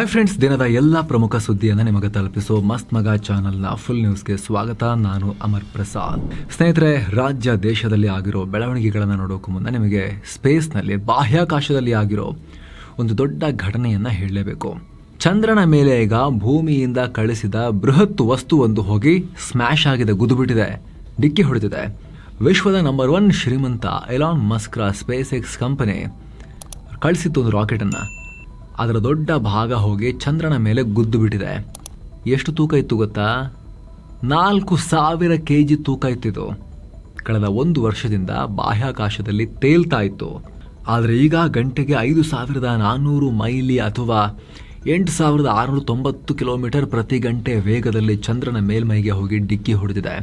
Hi friends, ದಿನದ ಎಲ್ಲ ಪ್ರಮುಖ ಸುದ್ದಿಯನ್ನು ನಿಮಗೆ ತಲುಪಿಸೋ ಮಸ್ತ್ ಮಗ ಚಾನಲ್ನ ಫುಲ್ ನ್ಯೂಸ್ಗೆ ಸ್ವಾಗತ. ನಾನು ಅಮರ್ ಪ್ರಸಾದ್. ಸ್ನೇಹಿತರೆ, ರಾಜ್ಯ ದೇಶದಲ್ಲಿ ಆಗಿರೋ ಬೆಳವಣಿಗೆಗಳನ್ನು ನೋಡೋಕೆ ಮುನ್ನ ನಿಮಗೆ ಸ್ಪೇಸ್ನಲ್ಲಿ ಬಾಹ್ಯಾಕಾಶದಲ್ಲಿ ಆಗಿರೋ ಒಂದು ದೊಡ್ಡ ಘಟನೆಯನ್ನು ಹೇಳಲೇಬೇಕು. ಚಂದ್ರನ ಮೇಲೆ ಈಗ ಭೂಮಿಯಿಂದ ಕಳಿಸಿದ ಬೃಹತ್ ವಸ್ತುವೊಂದು ಹೋಗಿ ಸ್ಮ್ಯಾಶ್ ಆಗಿದೆ, ಗುದ್ದುಬಿಟ್ಟಿದೆ, ಡಿಕ್ಕಿ ಹೊಡೆದಿದೆ. ವಿಶ್ವದ ನಂಬರ್ 1 ಶ್ರೀಮಂತ ಎಲಾನ್ ಮಸ್ಕ್ರ ಸ್ಪೇಸ್ ಎಕ್ಸ್ ಕಂಪನಿ ಕಳಿಸಿತ್ತು ಒಂದು ರಾಕೆಟನ್ನು. ಅದರ ದೊಡ್ಡ ಭಾಗ ಹೋಗಿ ಚಂದ್ರನ ಮೇಲೆ ಗುದ್ದು ಬಿಟ್ಟಿದೆ. ಎಷ್ಟು ತೂಕ ಇತ್ತು ಗೊತ್ತಾ? 4000 kg ತೂಕ ಇತ್ತಿದು. ಕಳೆದ 1 ವರ್ಷದಿಂದ ಬಾಹ್ಯಾಕಾಶದಲ್ಲಿ ತೇಲ್ತಾ ಇತ್ತು. ಆದರೆ ಈಗ ಗಂಟೆಗೆ 5400 ಮೈಲಿ ಅಥವಾ 8690 ಕಿಲೋಮೀಟರ್ ಪ್ರತಿ ಗಂಟೆ ವೇಗದಲ್ಲಿ ಚಂದ್ರನ ಮೇಲ್ಮೈಗೆ ಹೋಗಿ ಡಿಕ್ಕಿ ಹೊಡೆದಿದೆ.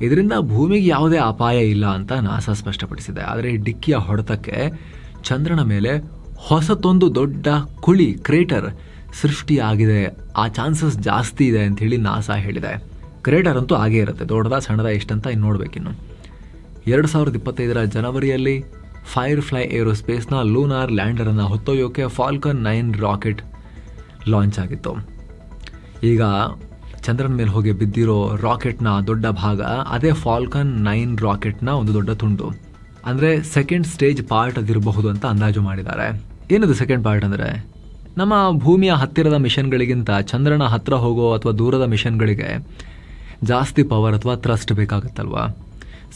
ಇದರಿಂದ ಭೂಮಿಗೆ ಯಾವುದೇ ಅಪಾಯ ಇಲ್ಲ ಅಂತ ನಾಸಾ ಸ್ಪಷ್ಟಪಡಿಸಿದೆ. ಆದರೆ ಈ ಡಿಕ್ಕಿಯ ಹೊಡೆತಕ್ಕೆ ಚಂದ್ರನ ಮೇಲೆ ಹೊಸತೊಂದು ದೊಡ್ಡ ಕುಳಿ, ಕ್ರೇಟರ್ ಸೃಷ್ಟಿಯಾಗಿದೆ. ಆ ಚಾನ್ಸಸ್ ಜಾಸ್ತಿ ಇದೆ ಅಂತ ಹೇಳಿ ನಾಸಾ ಹೇಳಿದೆ. ಕ್ರೇಟರ್ ಅಂತೂ ಆಗೇ ಇರುತ್ತೆ, ದೊಡ್ಡದ ಸಣ್ಣದ ಎಷ್ಟಂತ ಇನ್ನು ನೋಡಬೇಕಿನ್ನು. 2025 ಜನವರಿಯಲ್ಲಿ ಫೈರ್ಫ್ಲೈ ಏರೋಸ್ಪೇಸ್ನ ಲೂನಾರ್ ಲ್ಯಾಂಡರನ್ನು ಹೊತ್ತೊಯ್ಯೋಕೆ ಫಾಲ್ಕನ್ 9 ರಾಕೆಟ್ ಲಾಂಚ್ ಆಗಿತ್ತು. ಈಗ ಚಂದ್ರನ ಮೇಲೆ ಹೋಗಿ ಬಿದ್ದಿರೋ ರಾಕೆಟ್ನ ದೊಡ್ಡ ಭಾಗ ಅದೇ ಫಾಲ್ಕನ್ 9 ರಾಕೆಟ್ನ ಒಂದು ದೊಡ್ಡ ತುಂಡು. ಅಂದರೆ ಸೆಕೆಂಡ್ ಸ್ಟೇಜ್ ಪಾರ್ಟ್ ಅದಿರಬಹುದು ಅಂತ ಅಂದಾಜು ಮಾಡಿದ್ದಾರೆ. ಏನದು ಸೆಕೆಂಡ್ ಪಾರ್ಟ್ ಅಂದರೆ, ನಮ್ಮ ಭೂಮಿಯ ಹತ್ತಿರದ ಮಿಷನ್ಗಳಿಗಿಂತ ಚಂದ್ರನ ಹತ್ತಿರ ಹೋಗೋ ಅಥವಾ ದೂರದ ಮಿಷನ್ಗಳಿಗೆ ಜಾಸ್ತಿ ಪವರ್ ಅಥವಾ ಥ್ರಸ್ಟ್ ಬೇಕಾಗುತ್ತಲ್ವಾ.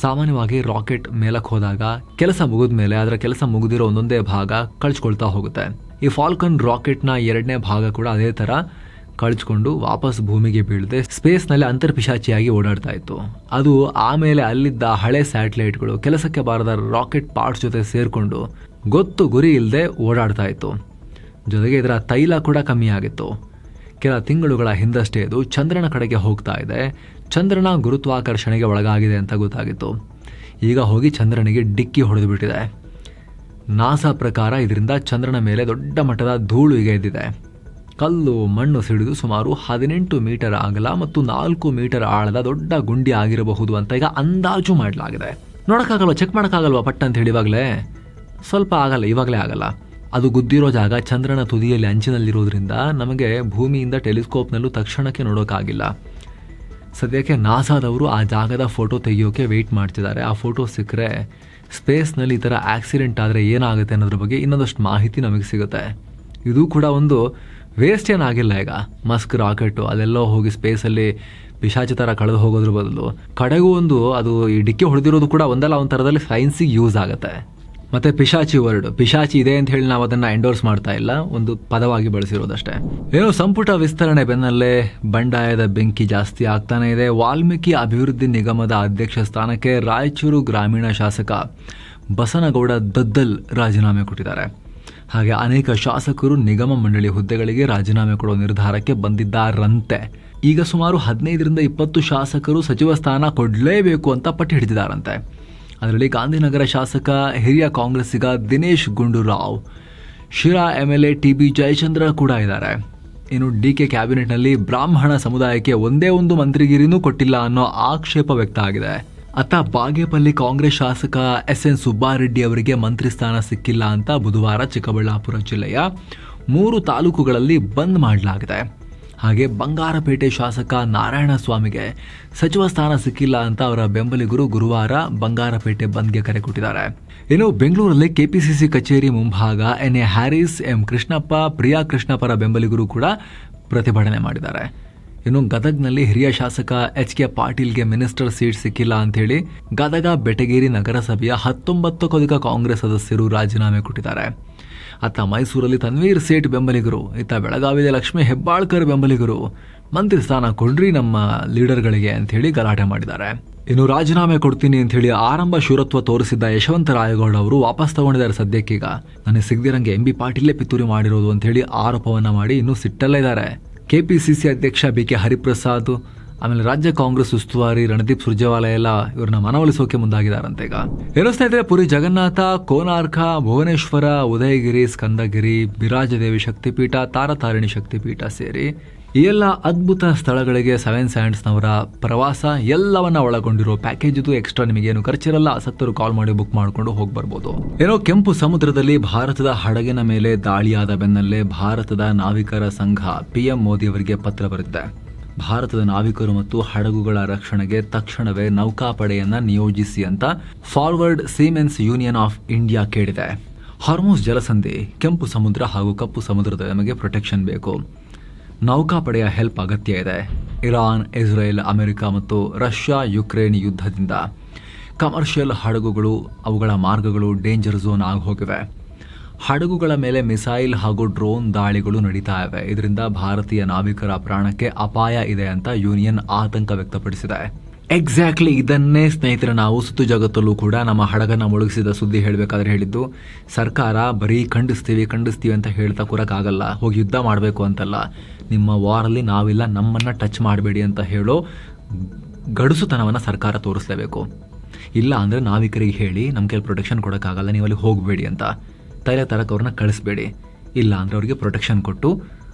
ಸಾಮಾನ್ಯವಾಗಿ ರಾಕೆಟ್ ಮೇಲಕ್ಕೆ ಹೋದಾಗ ಕೆಲಸ ಮುಗಿದ ಮೇಲೆ ಅದರ ಕೆಲಸ ಮುಗಿದಿರೋ ಒಂದೊಂದೇ ಭಾಗ ಕಳ್ಚ್ಕೊಳ್ತಾ ಹೋಗುತ್ತೆ. ಈ ಫಾಲ್ಕನ್ ರಾಕೆಟ್ನ 2ನೇ ಭಾಗ ಕೂಡ ಅದೇ ಥರ ಕಳ್ಚ್ಕೊಂಡು ವಾಪಸ್ ಭೂಮಿಗೆ ಬೀಳದೆ ಸ್ಪೇಸ್ನಲ್ಲಿ ಅಂತರ್ಪಿಶಾಚಿಯಾಗಿ ಓಡಾಡ್ತಾ ಇತ್ತು. ಅದು ಆಮೇಲೆ ಅಲ್ಲಿದ್ದ ಹಳೆ ಸ್ಯಾಟಲೈಟ್ಗಳು ಕೆಲಸಕ್ಕೆ ಬಾರದ ರಾಕೆಟ್ ಪಾರ್ಟ್ಸ್ ಜೊತೆ ಸೇರಿಕೊಂಡು ಗೊತ್ತು ಗುರಿ ಇಲ್ಲದೆ ಓಡಾಡ್ತಾ ಇತ್ತು. ಜೊತೆಗೆ ಇದರ ತೈಲ ಕೂಡ ಕಮ್ಮಿ ಆಗಿತ್ತು. ಕೆಲ ತಿಂಗಳುಗಳ ಹಿಂದಷ್ಟೇ ಇದು ಚಂದ್ರನ ಕಡೆಗೆ ಹೋಗ್ತಾ ಇದೆ. ಚಂದ್ರನ ಗುರುತ್ವಾಕರ್ಷಣೆಗೆ ಒಳಗಾಗಿದೆ ಅಂತ ಗೊತ್ತಾಗಿತ್ತು. ಈಗ ಹೋಗಿ ಚಂದ್ರನಿಗೆ ಡಿಕ್ಕಿ ಹೊಡೆದು ಬಿಟ್ಟಿದೆ. ನಾಸಾ ಪ್ರಕಾರ ಇದರಿಂದ ಚಂದ್ರನ ಮೇಲೆ ದೊಡ್ಡ ಮಟ್ಟದ ಧೂಳು ಈಗ ಎದ್ದಿದೆ. ಕಲ್ಲು ಮಣ್ಣು ಸಿಡಿದು ಸುಮಾರು 18 ಮೀಟರ್ ಅಗಲ ಮತ್ತು 4 ಮೀಟರ್ ಆಳದ ದೊಡ್ಡ ಗುಂಡಿ ಆಗಿರಬಹುದು ಅಂತ ಈಗ ಅಂದಾಜು ಮಾಡಲಾಗಿದೆ. ನೋಡೋಕ್ಕಾಗಲ್ವ, ಚೆಕ್ ಮಾಡೋಕ್ಕಾಗಲ್ವ ಪಟ್ಟ ಅಂತ ಹೇಳಿ ಇವಾಗಲೇ? ಸ್ವಲ್ಪ ಆಗಲ್ಲ, ಇವಾಗಲೇ ಆಗಲ್ಲ. ಅದು ಗುದ್ದಿರೋ ಜಾಗ ಚಂದ್ರನ ತುದಿಯಲ್ಲಿ ಅಂಚಿನಲ್ಲಿರೋದ್ರಿಂದ ನಮಗೆ ಭೂಮಿಯಿಂದ ಟೆಲಿಸ್ಕೋಪ್ನಲ್ಲೂ ತಕ್ಷಣಕ್ಕೆ ನೋಡೋಕ್ಕಾಗಿಲ್ಲ. ಸದ್ಯಕ್ಕೆ ನಾಸಾದವರು ಆ ಜಾಗದ ಫೋಟೋ ತೆಗೆಯೋಕೆ ವೆಯ್ಟ್ ಮಾಡ್ತಿದ್ದಾರೆ. ಆ ಫೋಟೋ ಸಿಕ್ಕರೆ ಸ್ಪೇಸ್ನಲ್ಲಿ ಈ ಥರ ಆಕ್ಸಿಡೆಂಟ್ ಆದರೆ ಏನಾಗುತ್ತೆ ಅನ್ನೋದ್ರ ಬಗ್ಗೆ ಇನ್ನೊಂದಷ್ಟು ಮಾಹಿತಿ ನಮಗೆ ಸಿಗುತ್ತೆ. ಇದು ಕೂಡ ಒಂದು ವೇಸ್ಟ್ ಏನಾಗಿಲ್ಲ. ಈಗ ಮಸ್ಕ್ ರಾಕೆಟು ಅಲ್ಲೆಲ್ಲೋ ಹೋಗಿ ಸ್ಪೇಸಲ್ಲಿ ಪಿಶಾಚಿ ಥರ ಕಳೆದು ಹೋಗೋದ್ರ ಬದಲು ಕಡೆಗೂ ಒಂದು ಅದು ಈ ಡಿಕ್ಕಿ ಹೊಡೆದಿರೋದು ಕೂಡ ಒಂದಲ್ಲ ಒಂದು ಥರದಲ್ಲಿ ಸೈನ್ಸಿಗೆ ಯೂಸ್ ಆಗುತ್ತೆ. ಮತ್ತು ಪಿಶಾಚಿ ವರ್ಡ್, ಪಿಶಾಚಿ ಇದೆ ಅಂತ ಹೇಳಿ ನಾವು ಅದನ್ನು ಎಂಡೋರ್ಸ್ ಮಾಡ್ತಾ ಇಲ್ಲ, ಒಂದು ಪದವಾಗಿ ಬಳಸಿರೋದಷ್ಟೇ. ಏನೋ ಸಂಪುಟ ವಿಸ್ತರಣೆ ಬೆನ್ನಲ್ಲೇ ಬಂಡಾಯದ ಬೆಂಕಿ ಜಾಸ್ತಿ ಆಗ್ತಾನೆ ಇದೆ. ವಾಲ್ಮೀಕಿ ಅಭಿವೃದ್ಧಿ ನಿಗಮದ ಅಧ್ಯಕ್ಷ ಸ್ಥಾನಕ್ಕೆ ರಾಯಚೂರು ಗ್ರಾಮೀಣ ಶಾಸಕ ಬಸನಗೌಡ ದದ್ದಲ್ ರಾಜೀನಾಮೆ ಕೊಟ್ಟಿದ್ದಾರೆ. ಹಾಗೆ ಅನೇಕ ಶಾಸಕರು ನಿಗಮ ಮಂಡಳಿ ಹುದ್ದೆಗಳಿಗೆ ರಾಜೀನಾಮೆ ಕೊಡೋ ನಿರ್ಧಾರಕ್ಕೆ ಬಂದಿದ್ದಾರಂತೆ. ಈಗ ಸುಮಾರು 15-20 ಶಾಸಕರು ಸಚಿವ ಸ್ಥಾನ ಕೊಡಲೇಬೇಕು ಅಂತ ಪಟ್ಟು ಹಿಡಿದಿದ್ದಾರಂತೆ. ಅದರಲ್ಲಿ ಗಾಂಧಿನಗರ ಶಾಸಕ ಹಿರಿಯ ಕಾಂಗ್ರೆಸ್ಸಿಗ ದಿನೇಶ್ ಗುಂಡೂರಾವ್, ಶಿರಾ MLA TB ಜಯಚಂದ್ರ ಕೂಡ ಇದ್ದಾರೆ. ಇನ್ನು DK ಕ್ಯಾಬಿನೆಟ್ನಲ್ಲಿ ಬ್ರಾಹ್ಮಣ ಸಮುದಾಯಕ್ಕೆ ಒಂದೇ ಒಂದು ಮಂತ್ರಿಗಿರಿನೂ ಕೊಟ್ಟಿಲ್ಲ ಅನ್ನೋ ಆಕ್ಷೇಪ ವ್ಯಕ್ತ ಆಗಿದೆ. ಅತ್ತ ಬಾಗೇಪಲ್ಲಿ ಕಾಂಗ್ರೆಸ್ ಶಾಸಕ SN ಸುಬ್ಬಾರೆಡ್ಡಿ ಅವರಿಗೆ ಮಂತ್ರಿ ಸ್ಥಾನ ಸಿಕ್ಕಿಲ್ಲ ಅಂತ ಬುಧವಾರ ಚಿಕ್ಕಬಳ್ಳಾಪುರ ಜಿಲ್ಲೆಯ 3 ತಾಲೂಕುಗಳಲ್ಲಿ ಬಂದ್ ಮಾಡಲಾಗಿದೆ. ಹಾಗೆ ಬಂಗಾರಪೇಟೆ ಶಾಸಕ ನಾರಾಯಣಸ್ವಾಮಿಗೆ ಸಚಿವ ಸ್ಥಾನ ಸಿಕ್ಕಿಲ್ಲ ಅಂತ ಅವರ ಬೆಂಬಲಿಗರು ಗುರುವಾರ ಬಂಗಾರಪೇಟೆ ಬಂದ್ಗೆ ಕರೆ ಕೊಟ್ಟಿದ್ದಾರೆ. ಇನ್ನು ಬೆಂಗಳೂರಲ್ಲಿ KPCC ಕಚೇರಿ ಮುಂಭಾಗ NA ಹ್ಯಾರಿಸ್, M ಕೃಷ್ಣಪ್ಪ, ಪ್ರಿಯಾ ಕೃಷ್ಣಪ್ಪರ ಬೆಂಬಲಿಗರು ಕೂಡ ಪ್ರತಿಭಟನೆ ಮಾಡಿದ್ದಾರೆ. ಇನ್ನು ಗದಗ್ನಲ್ಲಿ ಹಿರಿಯ ಶಾಸಕ HK ಪಾಟೀಲ್ಗೆ ಮಿನಿಸ್ಟರ್ ಸೀಟ್ ಸಿಕ್ಕಿಲ್ಲ ಅಂಥೇಳಿ ಗದಗ ಬೆಟಗೇರಿ ನಗರಸಭೆಯ 19ಕ್ಕೂ ಅಧಿಕ ಕಾಂಗ್ರೆಸ್ ಸದಸ್ಯರು ರಾಜೀನಾಮೆ ಕೊಟ್ಟಿದ್ದಾರೆ. ಅತ್ತ ಮೈಸೂರಲ್ಲಿ ತನ್ವೀರ್ ಸೇಠ್ ಬೆಂಬಲಿಗರು, ಇತ್ತ ಬೆಳಗಾವಿಯ ಲಕ್ಷ್ಮೀ ಹೆಬ್ಬಾಳ್ಕರ್ ಬೆಂಬಲಿಗರು ಮಂತ್ರಿ ಸ್ಥಾನ ಕೊಡ್ರಿ ನಮ್ಮ ಲೀಡರ್ಗಳಿಗೆ ಅಂಥೇಳಿ ಗಲಾಟೆ ಮಾಡಿದ್ದಾರೆ. ಇನ್ನು ರಾಜೀನಾಮೆ ಕೊಡ್ತೀನಿ ಅಂಥೇಳಿ ಆರಂಭ ಶೂರತ್ವ ತೋರಿಸಿದ್ದ ಯಶವಂತ ರಾಯಗೌಡ ಅವರು ವಾಪಸ್ ತಗೊಂಡಿದ್ದಾರೆ. ಸದ್ಯಕ್ಕೀಗ ನನಗೆ ಸಿಗದಿರಂಗೆ MB ಪಾಟೀಲೇ ಪಿತೂರಿ ಮಾಡಿರೋದು ಅಂಥೇಳಿ ಆರೋಪವನ್ನು ಮಾಡಿ ಇನ್ನೂ ಸಿಟ್ಟಲ್ಲೇ ಇದ್ದಾರೆ. KPCC ಅಧ್ಯಕ್ಷ BK ಹರಿಪ್ರಸಾದ್, ಆಮೇಲೆ ರಾಜ್ಯ ಕಾಂಗ್ರೆಸ್ ಉಸ್ತುವಾರಿ ರಣದೀಪ್ ಸುರ್ಜೇವಾಲಾ ಎಲ್ಲ ಇವ್ರನ್ನ ಮನವೊಲಿಸೋಕೆ ಮುಂದಾಗಿದ್ದಾರಂತೆ. ಈಗ ಏನೋ ಸ್ನೇಹಿತರೆ, ಪುರಿ ಜಗನ್ನಾಥ, ಕೋನಾರ್ಕ, ಭುವನೇಶ್ವರ, ಉದಯಗಿರಿ, ಸ್ಕಂದಗಿರಿ, ಬಿರಾಜದೇವಿ ಶಕ್ತಿಪೀಠ, ತಾರತಾರಿಣಿ ಶಕ್ತಿಪೀಠ ಸೇರಿ ಈ ಎಲ್ಲ ಅದ್ಭುತ ಸ್ಥಳಗಳಿಗೆ ಸೆವೆನ್ ಸ್ಯಾಂಡ್ಸ್ನವರ ಪ್ರವಾಸ ಎಲ್ಲವನ್ನ ಒಳಗೊಂಡಿರೋ ಪ್ಯಾಕೇಜ್ ಇದು. ಎಕ್ಸ್ಟ್ರಾ ನಿಮಗೇನು ಖರ್ಚಿರಲ್ಲ. ಆಸಕ್ತರು ಕಾಲ್ ಮಾಡಿ ಬುಕ್ ಮಾಡಿಕೊಂಡು ಹೋಗಿ ಬರ್ಬೋದು. ಏನೋ ಕೆಂಪು ಸಮುದ್ರದಲ್ಲಿ ಭಾರತದ ಹಡಗಿನ ಮೇಲೆ ದಾಳಿಯಾದ ಬೆನ್ನಲ್ಲೇ ಭಾರತದ ನಾವಿಕರ ಸಂಘ PM ಮೋದಿ ಅವರಿಗೆ ಪತ್ರ ಬರೆದಿದೆ. ಭಾರತದ ನಾವಿಕರು ಮತ್ತು ಹಡಗುಗಳ ರಕ್ಷಣೆಗೆ ತಕ್ಷಣವೇ ನೌಕಾಪಡೆಯನ್ನ ನಿಯೋಜಿಸಿ ಅಂತ forward siemens union of India ಕೇಳಿದೆ. ಹಾರ್ಮುಜ್ ಜಲಸಂಧಿ, ಕೆಂಪು ಸಮುದ್ರ ಹಾಗೂ ಕಪ್ಪು ಸಮುದ್ರದ ನಮಗೆ ಪ್ರೊಟೆಕ್ಷನ್ ಬೇಕು. ನೌಕಾಪಡೆಯ ಹೆಲ್ಪ್ ಅಗತ್ಯ ಇದೆ. ಇರಾನ್, ಇಸ್ರೇಲ್, ಅಮೆರಿಕ ಮತ್ತು ರಷ್ಯಾ ಯುಕ್ರೇನ್ ಯುದ್ಧದಿಂದ ಕಮರ್ಷಿಯಲ್ ಹಡಗುಗಳು, ಅವುಗಳ ಮಾರ್ಗಗಳು ಡೇಂಜರ್ ಝೋನ್ ಆಗಿ ಹೋಗಿವೆ. ಹಡಗುಗಳ ಮೇಲೆ ಮಿಸೈಲ್ ಹಾಗೂ ಡ್ರೋನ್ ದಾಳಿಗಳು ನಡೀತಾ ಇವೆ. ಇದರಿಂದ ಭಾರತೀಯ ನಾವಿಕರ ಪ್ರಾಣಕ್ಕೆ ಅಪಾಯ ಇದೆ ಅಂತ ಯೂನಿಯನ್ ಆತಂಕ ವ್ಯಕ್ತಪಡಿಸಿದೆ. ಎಕ್ಸಾಕ್ಟ್ಲಿ ಇದನ್ನೇ ಸ್ನೇಹಿತರೆ ನಾವು ಸುತ್ತು ಜಗತ್ತಲ್ಲೂ ಕೂಡ ನಮ್ಮ ಹಡಗನ್ನ ಮುಳುಗಿಸಿದ ಸುದ್ದಿ ಹೇಳಬೇಕಾದ್ರೆ ಹೇಳಿದ್ದು. ಸರ್ಕಾರ ಬರೀ ಖಂಡಿಸ್ತೀವಿ ಅಂತ ಹೇಳ್ತಾ ಕೂರಕ್ಕಾಗಲ್ಲ. ಹೋಗಿ ಯುದ್ಧ ಮಾಡಬೇಕು ಅಂತಲ್ಲ, ನಿಮ್ಮ ವಾರಲ್ಲಿ ನಾವಿಲ್ಲ, ನಮ್ಮನ್ನು ಟಚ್ ಮಾಡಬೇಡಿ ಅಂತ ಹೇಳೋ ಗಡುಸುತನವನ್ನು ಸರ್ಕಾರ ತೋರಿಸಲೇಬೇಕು. ಇಲ್ಲ ಅಂದರೆ ನಾವಿಕರಿಗೆ ಹೇಳಿ ನಮ್ಮ ಕೈಲಿ ಪ್ರೊಟೆಕ್ಷನ್ ಕೊಡೋಕ್ಕಾಗಲ್ಲ, ನೀವು ಅಲ್ಲಿ ಹೋಗಬೇಡಿ ಅಂತ ತೈಲ ತರಕ್ಕೆ ಅವ್ರನ್ನ ಕಳಿಸ್ಬೇಡಿ. ಇಲ್ಲ ಅಂದರೆ ಅವರಿಗೆ ಪ್ರೊಟೆಕ್ಷನ್ ಕೊಟ್ಟು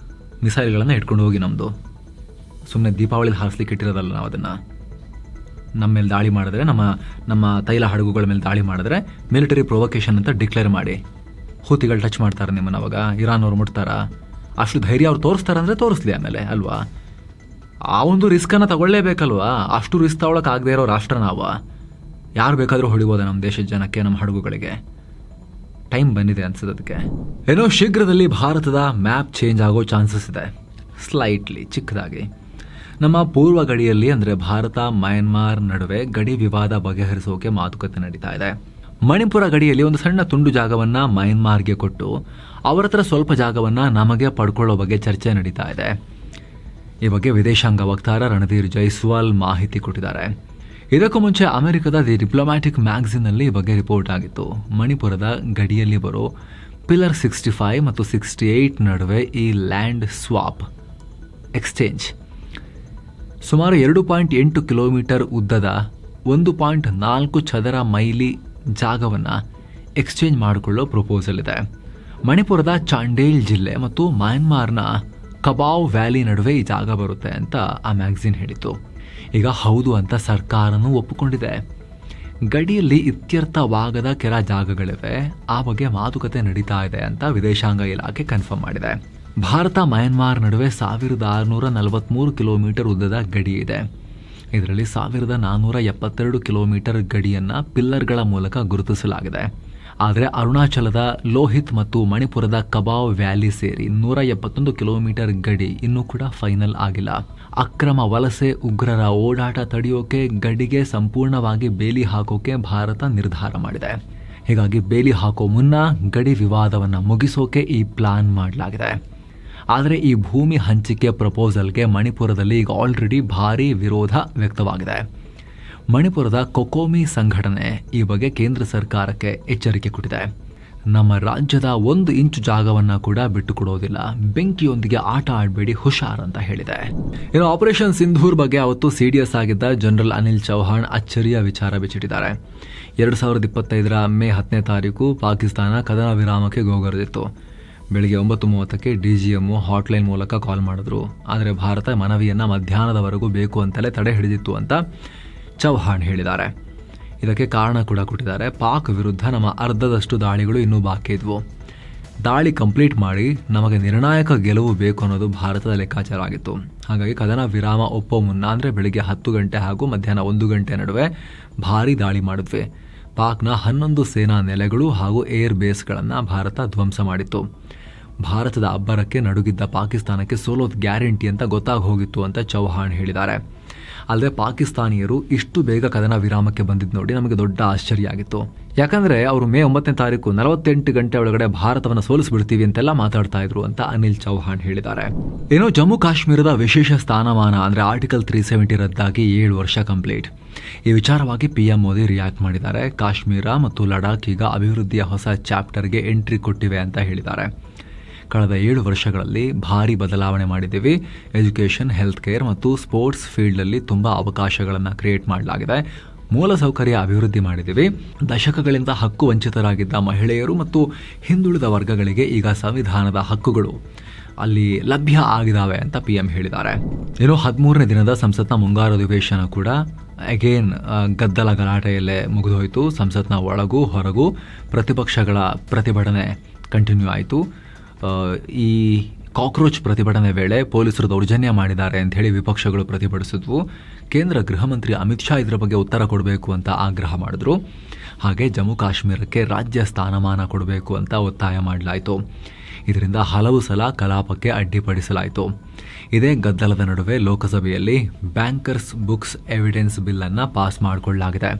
ಮಿಸೈಲ್ಗಳನ್ನು ಇಟ್ಕೊಂಡು ಹೋಗಿ. ನಮ್ಮದು ಸುಮ್ಮನೆ ದೀಪಾವಳಿ ಹಾರಿಸ್ಲಿಕ್ಕೆ ಇಟ್ಟಿರೋದಲ್ಲ ನಾವು ಅದನ್ನು. ನಮ್ಮ ಮೇಲೆ ದಾಳಿ ಮಾಡಿದ್ರೆ, ನಮ್ಮ ತೈಲ ಹಡಗುಗಳ ಮೇಲೆ ದಾಳಿ ಮಾಡಿದ್ರೆ ಮಿಲಿಟರಿ ಪ್ರೊವೊಕೇಶನ್ ಅಂತ ಡಿಕ್ಲೇರ್ ಮಾಡಿ. ಹೂತಿಗಳು ಟಚ್ ಮಾಡ್ತಾರೆ ನಿಮ್ಮನ್ನು, ಅವಾಗ ಇರಾನ್ ಅವ್ರು ಮುಟ್ತಾರಾ? ಅಷ್ಟು ಧೈರ್ಯ ಅವ್ರು ತೋರಿಸ್ತಾರಂದರೆ ತೋರಿಸ್ಲಿ ಆಮೇಲೆ ಅಲ್ವಾ. ಆ ಒಂದು ರಿಸ್ಕನ್ನು ತಗೊಳ್ಳೇಬೇಕಲ್ವಾ. ಅಷ್ಟು ರಿಸ್ಕ್ ತಗೊಳಕ್ಕಾಗದೇ ಇರೋ ರಾಷ್ಟ್ರ ನಾವು. ಯಾರು ಬೇಕಾದರೂ ಹೊಡಿಬೋದ ನಮ್ಮ ದೇಶದ ಜನಕ್ಕೆ, ನಮ್ಮ ಹಡಗುಗಳಿಗೆ? ಟೈಮ್ ಬಂದಿದೆ ಅನ್ಸೋದಕ್ಕೆ. ಏನೋ ಶೀಘ್ರದಲ್ಲಿ ಭಾರತದ ಮ್ಯಾಪ್ ಚೇಂಜ್ ಆಗೋ ಚಾನ್ಸಸ್ ಇದೆ, ಸ್ಲೈಟ್ಲಿ ಚಿಕ್ಕದಾಗಿ. ನಮ್ಮ ಪೂರ್ವ ಗಡಿಯಲ್ಲಿ ಅಂದರೆ ಭಾರತ ಮಯನ್ಮಾರ್ ನಡುವೆ ಗಡಿ ವಿವಾದ ಬಗೆಹರಿಸೋಕೆ ಮಾತುಕತೆ ನಡೀತಾ ಇದೆ. ಮಣಿಪುರ ಗಡಿಯಲ್ಲಿ ಒಂದು ಸಣ್ಣ ತುಂಡು ಜಾಗವನ್ನ ಮಯನ್ಮಾರ್ಗೆ ಕೊಟ್ಟು ಅವರ ಹತ್ರ ಸ್ವಲ್ಪ ಜಾಗವನ್ನ ನಮಗೆ ಪಡ್ಕೊಳ್ಳೋ ಬಗ್ಗೆ ಚರ್ಚೆ ನಡೀತಾ ಇದೆ. ಈ ಬಗ್ಗೆ ವಿದೇಶಾಂಗ ವಕ್ತಾರ ರಣಧೀರ್ ಜೈಸ್ವಾಲ್ ಮಾಹಿತಿ ಕೊಟ್ಟಿದ್ದಾರೆ. ಇದಕ್ಕೂ ಮುಂಚೆ ಅಮೆರಿಕದ ದಿ ಡಿಪ್ಲೊಮ್ಯಾಟಿಕ್ ಮ್ಯಾಗಝಿನ್ನಲ್ಲಿ ಈ ಬಗ್ಗೆ ರಿಪೋರ್ಟ್ ಆಗಿತ್ತು. ಮಣಿಪುರದ ಗಡಿಯಲ್ಲಿ ಬರೋ ಪಿಲ್ಲರ್ 65 ಮತ್ತು 68 ನಡುವೆ ಈ ಲ್ಯಾಂಡ್ ಸ್ವಾಪ್ ಎಕ್ಸ್ಚೇಂಜ್ ಸುಮಾರು 2.8 ಕಿಲೋಮೀಟರ್ ಉದ್ದದ 1.4 ಚದರ ಮೈಲಿ ಜಾಗವನ್ನು ಎಕ್ಸ್ಚೇಂಜ್ ಮಾಡಿಕೊಳ್ಳೋ ಪ್ರಪೋಸಲ್ ಇದೆ. ಮಣಿಪುರದ ಚಾಂಡೇಲ್ ಜಿಲ್ಲೆ ಮತ್ತು ಮಯನ್ಮಾರ್ನ ಕಬಾವ್ ವ್ಯಾಲಿ ನಡುವೆ ಈ ಜಾಗ ಬರುತ್ತೆ ಅಂತ ಆ ಮ್ಯಾಗಝಿನ್ ಹೇಳಿತು. ಈಗ ಹೌದು ಅಂತ ಸರ್ಕಾರನೂ ಒಪ್ಪಿಕೊಂಡಿದೆ. ಗಡಿಯಲ್ಲಿ ಇತ್ಯರ್ಥವಾಗದ ಕೆಲ ಜಾಗಗಳಿವೆ, ಆ ಬಗ್ಗೆ ಮಾತುಕತೆ ನಡೀತಾ ಇದೆ ಅಂತ ವಿದೇಶಾಂಗ ಇಲಾಖೆ ಕನ್ಫರ್ಮ್ ಮಾಡಿದೆ. ಭಾರತ ಮಯನ್ಮಾರ್ ನಡುವೆ 1643 ಕಿಲೋಮೀಟರ್ ಉದ್ದದ ಗಡಿ ಇದೆ. ಇದರಲ್ಲಿ 1472 ಕಿಲೋಮೀಟರ್ ಗಡಿಯನ್ನು ಪಿಲ್ಲರ್ಗಳ ಮೂಲಕ ಗುರುತಿಸಲಾಗಿದೆ. ಆದರೆ ಅರುಣಾಚಲದ ಲೋಹಿತ್ ಮತ್ತು ಮಣಿಪುರದ ಕಬಾವ್ ವ್ಯಾಲಿ ಸೇರಿ 171 ಕಿಲೋಮೀಟರ್ ಗಡಿ ಇನ್ನೂ ಕೂಡ ಫೈನಲ್ ಆಗಿಲ್ಲ. ಅಕ್ರಮ ವಲಸೆ, ಉಗ್ರರ ಓಡಾಟ ತಡೆಯೋಕೆ ಗಡಿಗೆ ಸಂಪೂರ್ಣವಾಗಿ ಬೇಲಿ ಹಾಕೋಕೆ ಭಾರತ ನಿರ್ಧಾರ ಮಾಡಿದೆ. ಹೀಗಾಗಿ ಬೇಲಿ ಹಾಕೋ ಮುನ್ನ ಗಡಿ ವಿವಾದವನ್ನು ಮುಗಿಸೋಕೆ ಈ ಪ್ಲಾನ್ ಮಾಡಲಾಗಿದೆ. ಆದರೆ ಈ ಭೂಮಿ ಹಂಚಿಕೆ ಪ್ರಪೋಸಲ್ಗೆ ಮಣಿಪುರದಲ್ಲಿ ಈಗ ಆಲ್ರೆಡಿ ಭಾರೀ ವಿರೋಧ ವ್ಯಕ್ತವಾಗಿದೆ. ಮಣಿಪುರದ ಕೊಕೋಮಿ ಸಂಘಟನೆ ಈ ಬಗ್ಗೆ ಕೇಂದ್ರ ಸರ್ಕಾರಕ್ಕೆ ಎಚ್ಚರಿಕೆ ಕೊಟ್ಟಿದೆ. ನಮ್ಮ ರಾಜ್ಯದ 1 ಇಂಚು ಜಾಗವನ್ನು ಕೂಡ ಬಿಟ್ಟುಕೊಡೋದಿಲ್ಲ, ಬೆಂಕಿಯೊಂದಿಗೆ ಆಟ ಆಡಬೇಡಿ, ಹುಷಾರ್ ಅಂತ ಹೇಳಿದೆ. ಇನ್ನು ಆಪರೇಷನ್ ಸಿಂಧೂರ್ ಬಗ್ಗೆ ಅವತ್ತು CDS ಆಗಿದ್ದ ಜನರಲ್ ಅನಿಲ್ ಚೌಹಾಣ್ ಅಚ್ಚರಿಯ ವಿಚಾರ ಬಿಚ್ಚಿಟ್ಟಿದ್ದಾರೆ. 2025 ಮೇ 10ನೇ ತಾರೀಕು ಪಾಕಿಸ್ತಾನ ಕದನ ವಿರಾಮಕ್ಕೆ ಗೋಗರೆದಿತ್ತು. ಬೆಳಿಗ್ಗೆ 9:30ಕ್ಕೆ DGM ಹಾಟ್ಲೈನ್ ಮೂಲಕ ಕಾಲ್ ಮಾಡಿದ್ರು. ಆದರೆ ಭಾರತ ಮನವಿಯನ್ನು ಮಧ್ಯಾಹ್ನದವರೆಗೂ ಬೇಕು ಅಂತಲೇ ತಡೆ ಹಿಡಿದಿತ್ತು ಅಂತ ಚೌಹಾಣ್ ಹೇಳಿದ್ದಾರೆ. ಇದಕ್ಕೆ ಕಾರಣ ಕೂಡ ಕೊಟ್ಟಿದ್ದಾರೆ. ಪಾಕ್ ವಿರುದ್ಧ ನಮ್ಮ ಅರ್ಧದಷ್ಟು ದಾಳಿಗಳು ಇನ್ನೂ ಬಾಕಿ ಇದ್ವು. ದಾಳಿ ಕಂಪ್ಲೀಟ್ ಮಾಡಿ ನಮಗೆ ನಿರ್ಣಾಯಕ ಗೆಲುವು ಬೇಕು ಅನ್ನೋದು ಭಾರತದ ಲೆಕ್ಕಾಚಾರ ಆಗಿತ್ತು. ಹಾಗಾಗಿ ಕದನ ವಿರಾಮ ಒಪ್ಪೋ ಮುನ್ನ ಅಂದರೆ ಬೆಳಿಗ್ಗೆ 10 ಗಂಟೆ ಹಾಗೂ ಮಧ್ಯಾಹ್ನ 1 ಗಂಟೆ ನಡುವೆ ಭಾರೀ ದಾಳಿ ಮಾಡಿದ್ವಿ. ಪಾಕ್ನ 11 ಸೇನಾ ನೆಲೆಗಳು ಹಾಗೂ ಏರ್ ಬೇಸ್ಗಳನ್ನು ಭಾರತ ಧ್ವಂಸ ಮಾಡಿತ್ತು. ಭಾರತದ ಅಬ್ಬರಕ್ಕೆ ನಡುಗಿದ್ದ ಪಾಕಿಸ್ತಾನಕ್ಕೆ ಸೋಲೋದು ಗ್ಯಾರಂಟಿ ಅಂತ ಗೊತ್ತಾಗಿ ಹೋಗಿತ್ತು ಅಂತ ಚೌಹಾಣ್ ಹೇಳಿದ್ದಾರೆ. ಅಲ್ಲದೆ ಪಾಕಿಸ್ತಾನಿಯರು ಇಷ್ಟು ಬೇಗ ಕದನ ವಿರಾಮಕ್ಕೆ ಬಂದಿದ್ದು ನೋಡಿ ನಮಗೆ ದೊಡ್ಡ ಆಶ್ಚರ್ಯ ಆಗಿತ್ತು. ಯಾಕಂದರೆ ಅವರು ಮೇ 9ನೇ ತಾರೀಕು 48 ಗಂಟೆ ಒಳಗಡೆ ಭಾರತವನ್ನು ಸೋಲಿಸ್ಬಿಡ್ತೀವಿ ಅಂತೆಲ್ಲ ಮಾತಾಡ್ತಾ ಇದ್ರು ಅಂತ ಅನಿಲ್ ಚೌಹಾಣ್ ಹೇಳಿದ್ದಾರೆ. ಏನೋ ಜಮ್ಮು ಕಾಶ್ಮೀರದ ವಿಶೇಷ ಸ್ಥಾನಮಾನ ಅಂದರೆ ಆರ್ಟಿಕಲ್ 370 ರದ್ದಾಗಿ 7 ವರ್ಷ ಕಂಪ್ಲೀಟ್. ಈ ವಿಚಾರವಾಗಿ PM ಮೋದಿ ರಿಯಾಕ್ಟ್ ಮಾಡಿದ್ದಾರೆ. ಕಾಶ್ಮೀರ ಮತ್ತು ಲಡಾಖ್ ಈಗ ಅಭಿವೃದ್ಧಿಯ ಹೊಸ ಚಾಪ್ಟರ್ಗೆ ಎಂಟ್ರಿ ಕೊಟ್ಟಿವೆ ಅಂತ ಹೇಳಿದ್ದಾರೆ. ಕಳೆದ 7 ವರ್ಷಗಳಲ್ಲಿ ಭಾರಿ ಬದಲಾವಣೆ ಮಾಡಿದ್ದೀವಿ. ಎಜುಕೇಷನ್, ಹೆಲ್ತ್ ಕೇರ್ ಮತ್ತು ಸ್ಪೋರ್ಟ್ಸ್ ಫೀಲ್ಡಲ್ಲಿ ತುಂಬ ಅವಕಾಶಗಳನ್ನು ಕ್ರಿಯೇಟ್ ಮಾಡಲಾಗಿದೆ. ಮೂಲಸೌಕರ್ಯ ಅಭಿವೃದ್ಧಿ ಮಾಡಿದ್ದೀವಿ. ದಶಕಗಳಿಂದ ಹಕ್ಕು ವಂಚಿತರಾಗಿದ್ದ ಮಹಿಳೆಯರು ಮತ್ತು ಹಿಂದುಳಿದ ವರ್ಗಗಳಿಗೆ ಈಗ ಸಂವಿಧಾನದ ಹಕ್ಕುಗಳು ಅಲ್ಲಿ ಲಭ್ಯ ಆಗಿದ್ದಾವೆ ಅಂತ PM ಹೇಳಿದ್ದಾರೆ. ಇನ್ನು 13ನೇ ದಿನದ ಸಂಸತ್ನ ಮುಂಗಾರು ಅಧಿವೇಶನ ಕೂಡ ಅಗೇನ್ ಗದ್ದಲ ಗಲಾಟೆಯಲ್ಲೇ ಮುಗಿದೋಯ್ತು. ಸಂಸತ್ನ ಒಳಗೂ ಹೊರಗೂ ಪ್ರತಿಪಕ್ಷಗಳ ಪ್ರತಿಭಟನೆ ಕಂಟಿನ್ಯೂ ಆಯಿತು. ಈ ಕಾಕ್ರೋಚ್ ಪ್ರತಿಭಟನೆ ವೇಳೆ ಪೊಲೀಸರು ದೌರ್ಜನ್ಯ ಮಾಡಿದ್ದಾರೆ ಅಂತ ಹೇಳಿ ವಿಪಕ್ಷಗಳು ಪ್ರತಿಭಟಿಸಿದ್ವು. ಕೇಂದ್ರ ಗೃಹ ಮಂತ್ರಿ ಅಮಿತ್ ಶಾ ಇದರ ಬಗ್ಗೆ ಉತ್ತರ ಕೊಡಬೇಕು ಅಂತ ಆಗ್ರಹ ಮಾಡಿದ್ರು. ಹಾಗೆ ಜಮ್ಮು ಕಾಶ್ಮೀರಕ್ಕೆ ರಾಜ್ಯ ಸ್ಥಾನಮಾನ ಕೊಡಬೇಕು ಅಂತ ಒತ್ತಾಯ ಮಾಡಲಾಯಿತು. ಇದರಿಂದ ಹಲವು ಸಲ ಕಲಾಪಕ್ಕೆ ಅಡ್ಡಿಪಡಿಸಲಾಯಿತು. ಇದೇ ಗದ್ದಲದ ನಡುವೆ ಲೋಕಸಭೆಯಲ್ಲಿ ಬ್ಯಾಂಕರ್ಸ್ ಬುಕ್ಸ್ ಎವಿಡೆನ್ಸ್ ಬಿಲ್ ಅನ್ನು ಪಾಸ್ ಮಾಡಿಕೊಳ್ಳಲಾಗಿದೆ.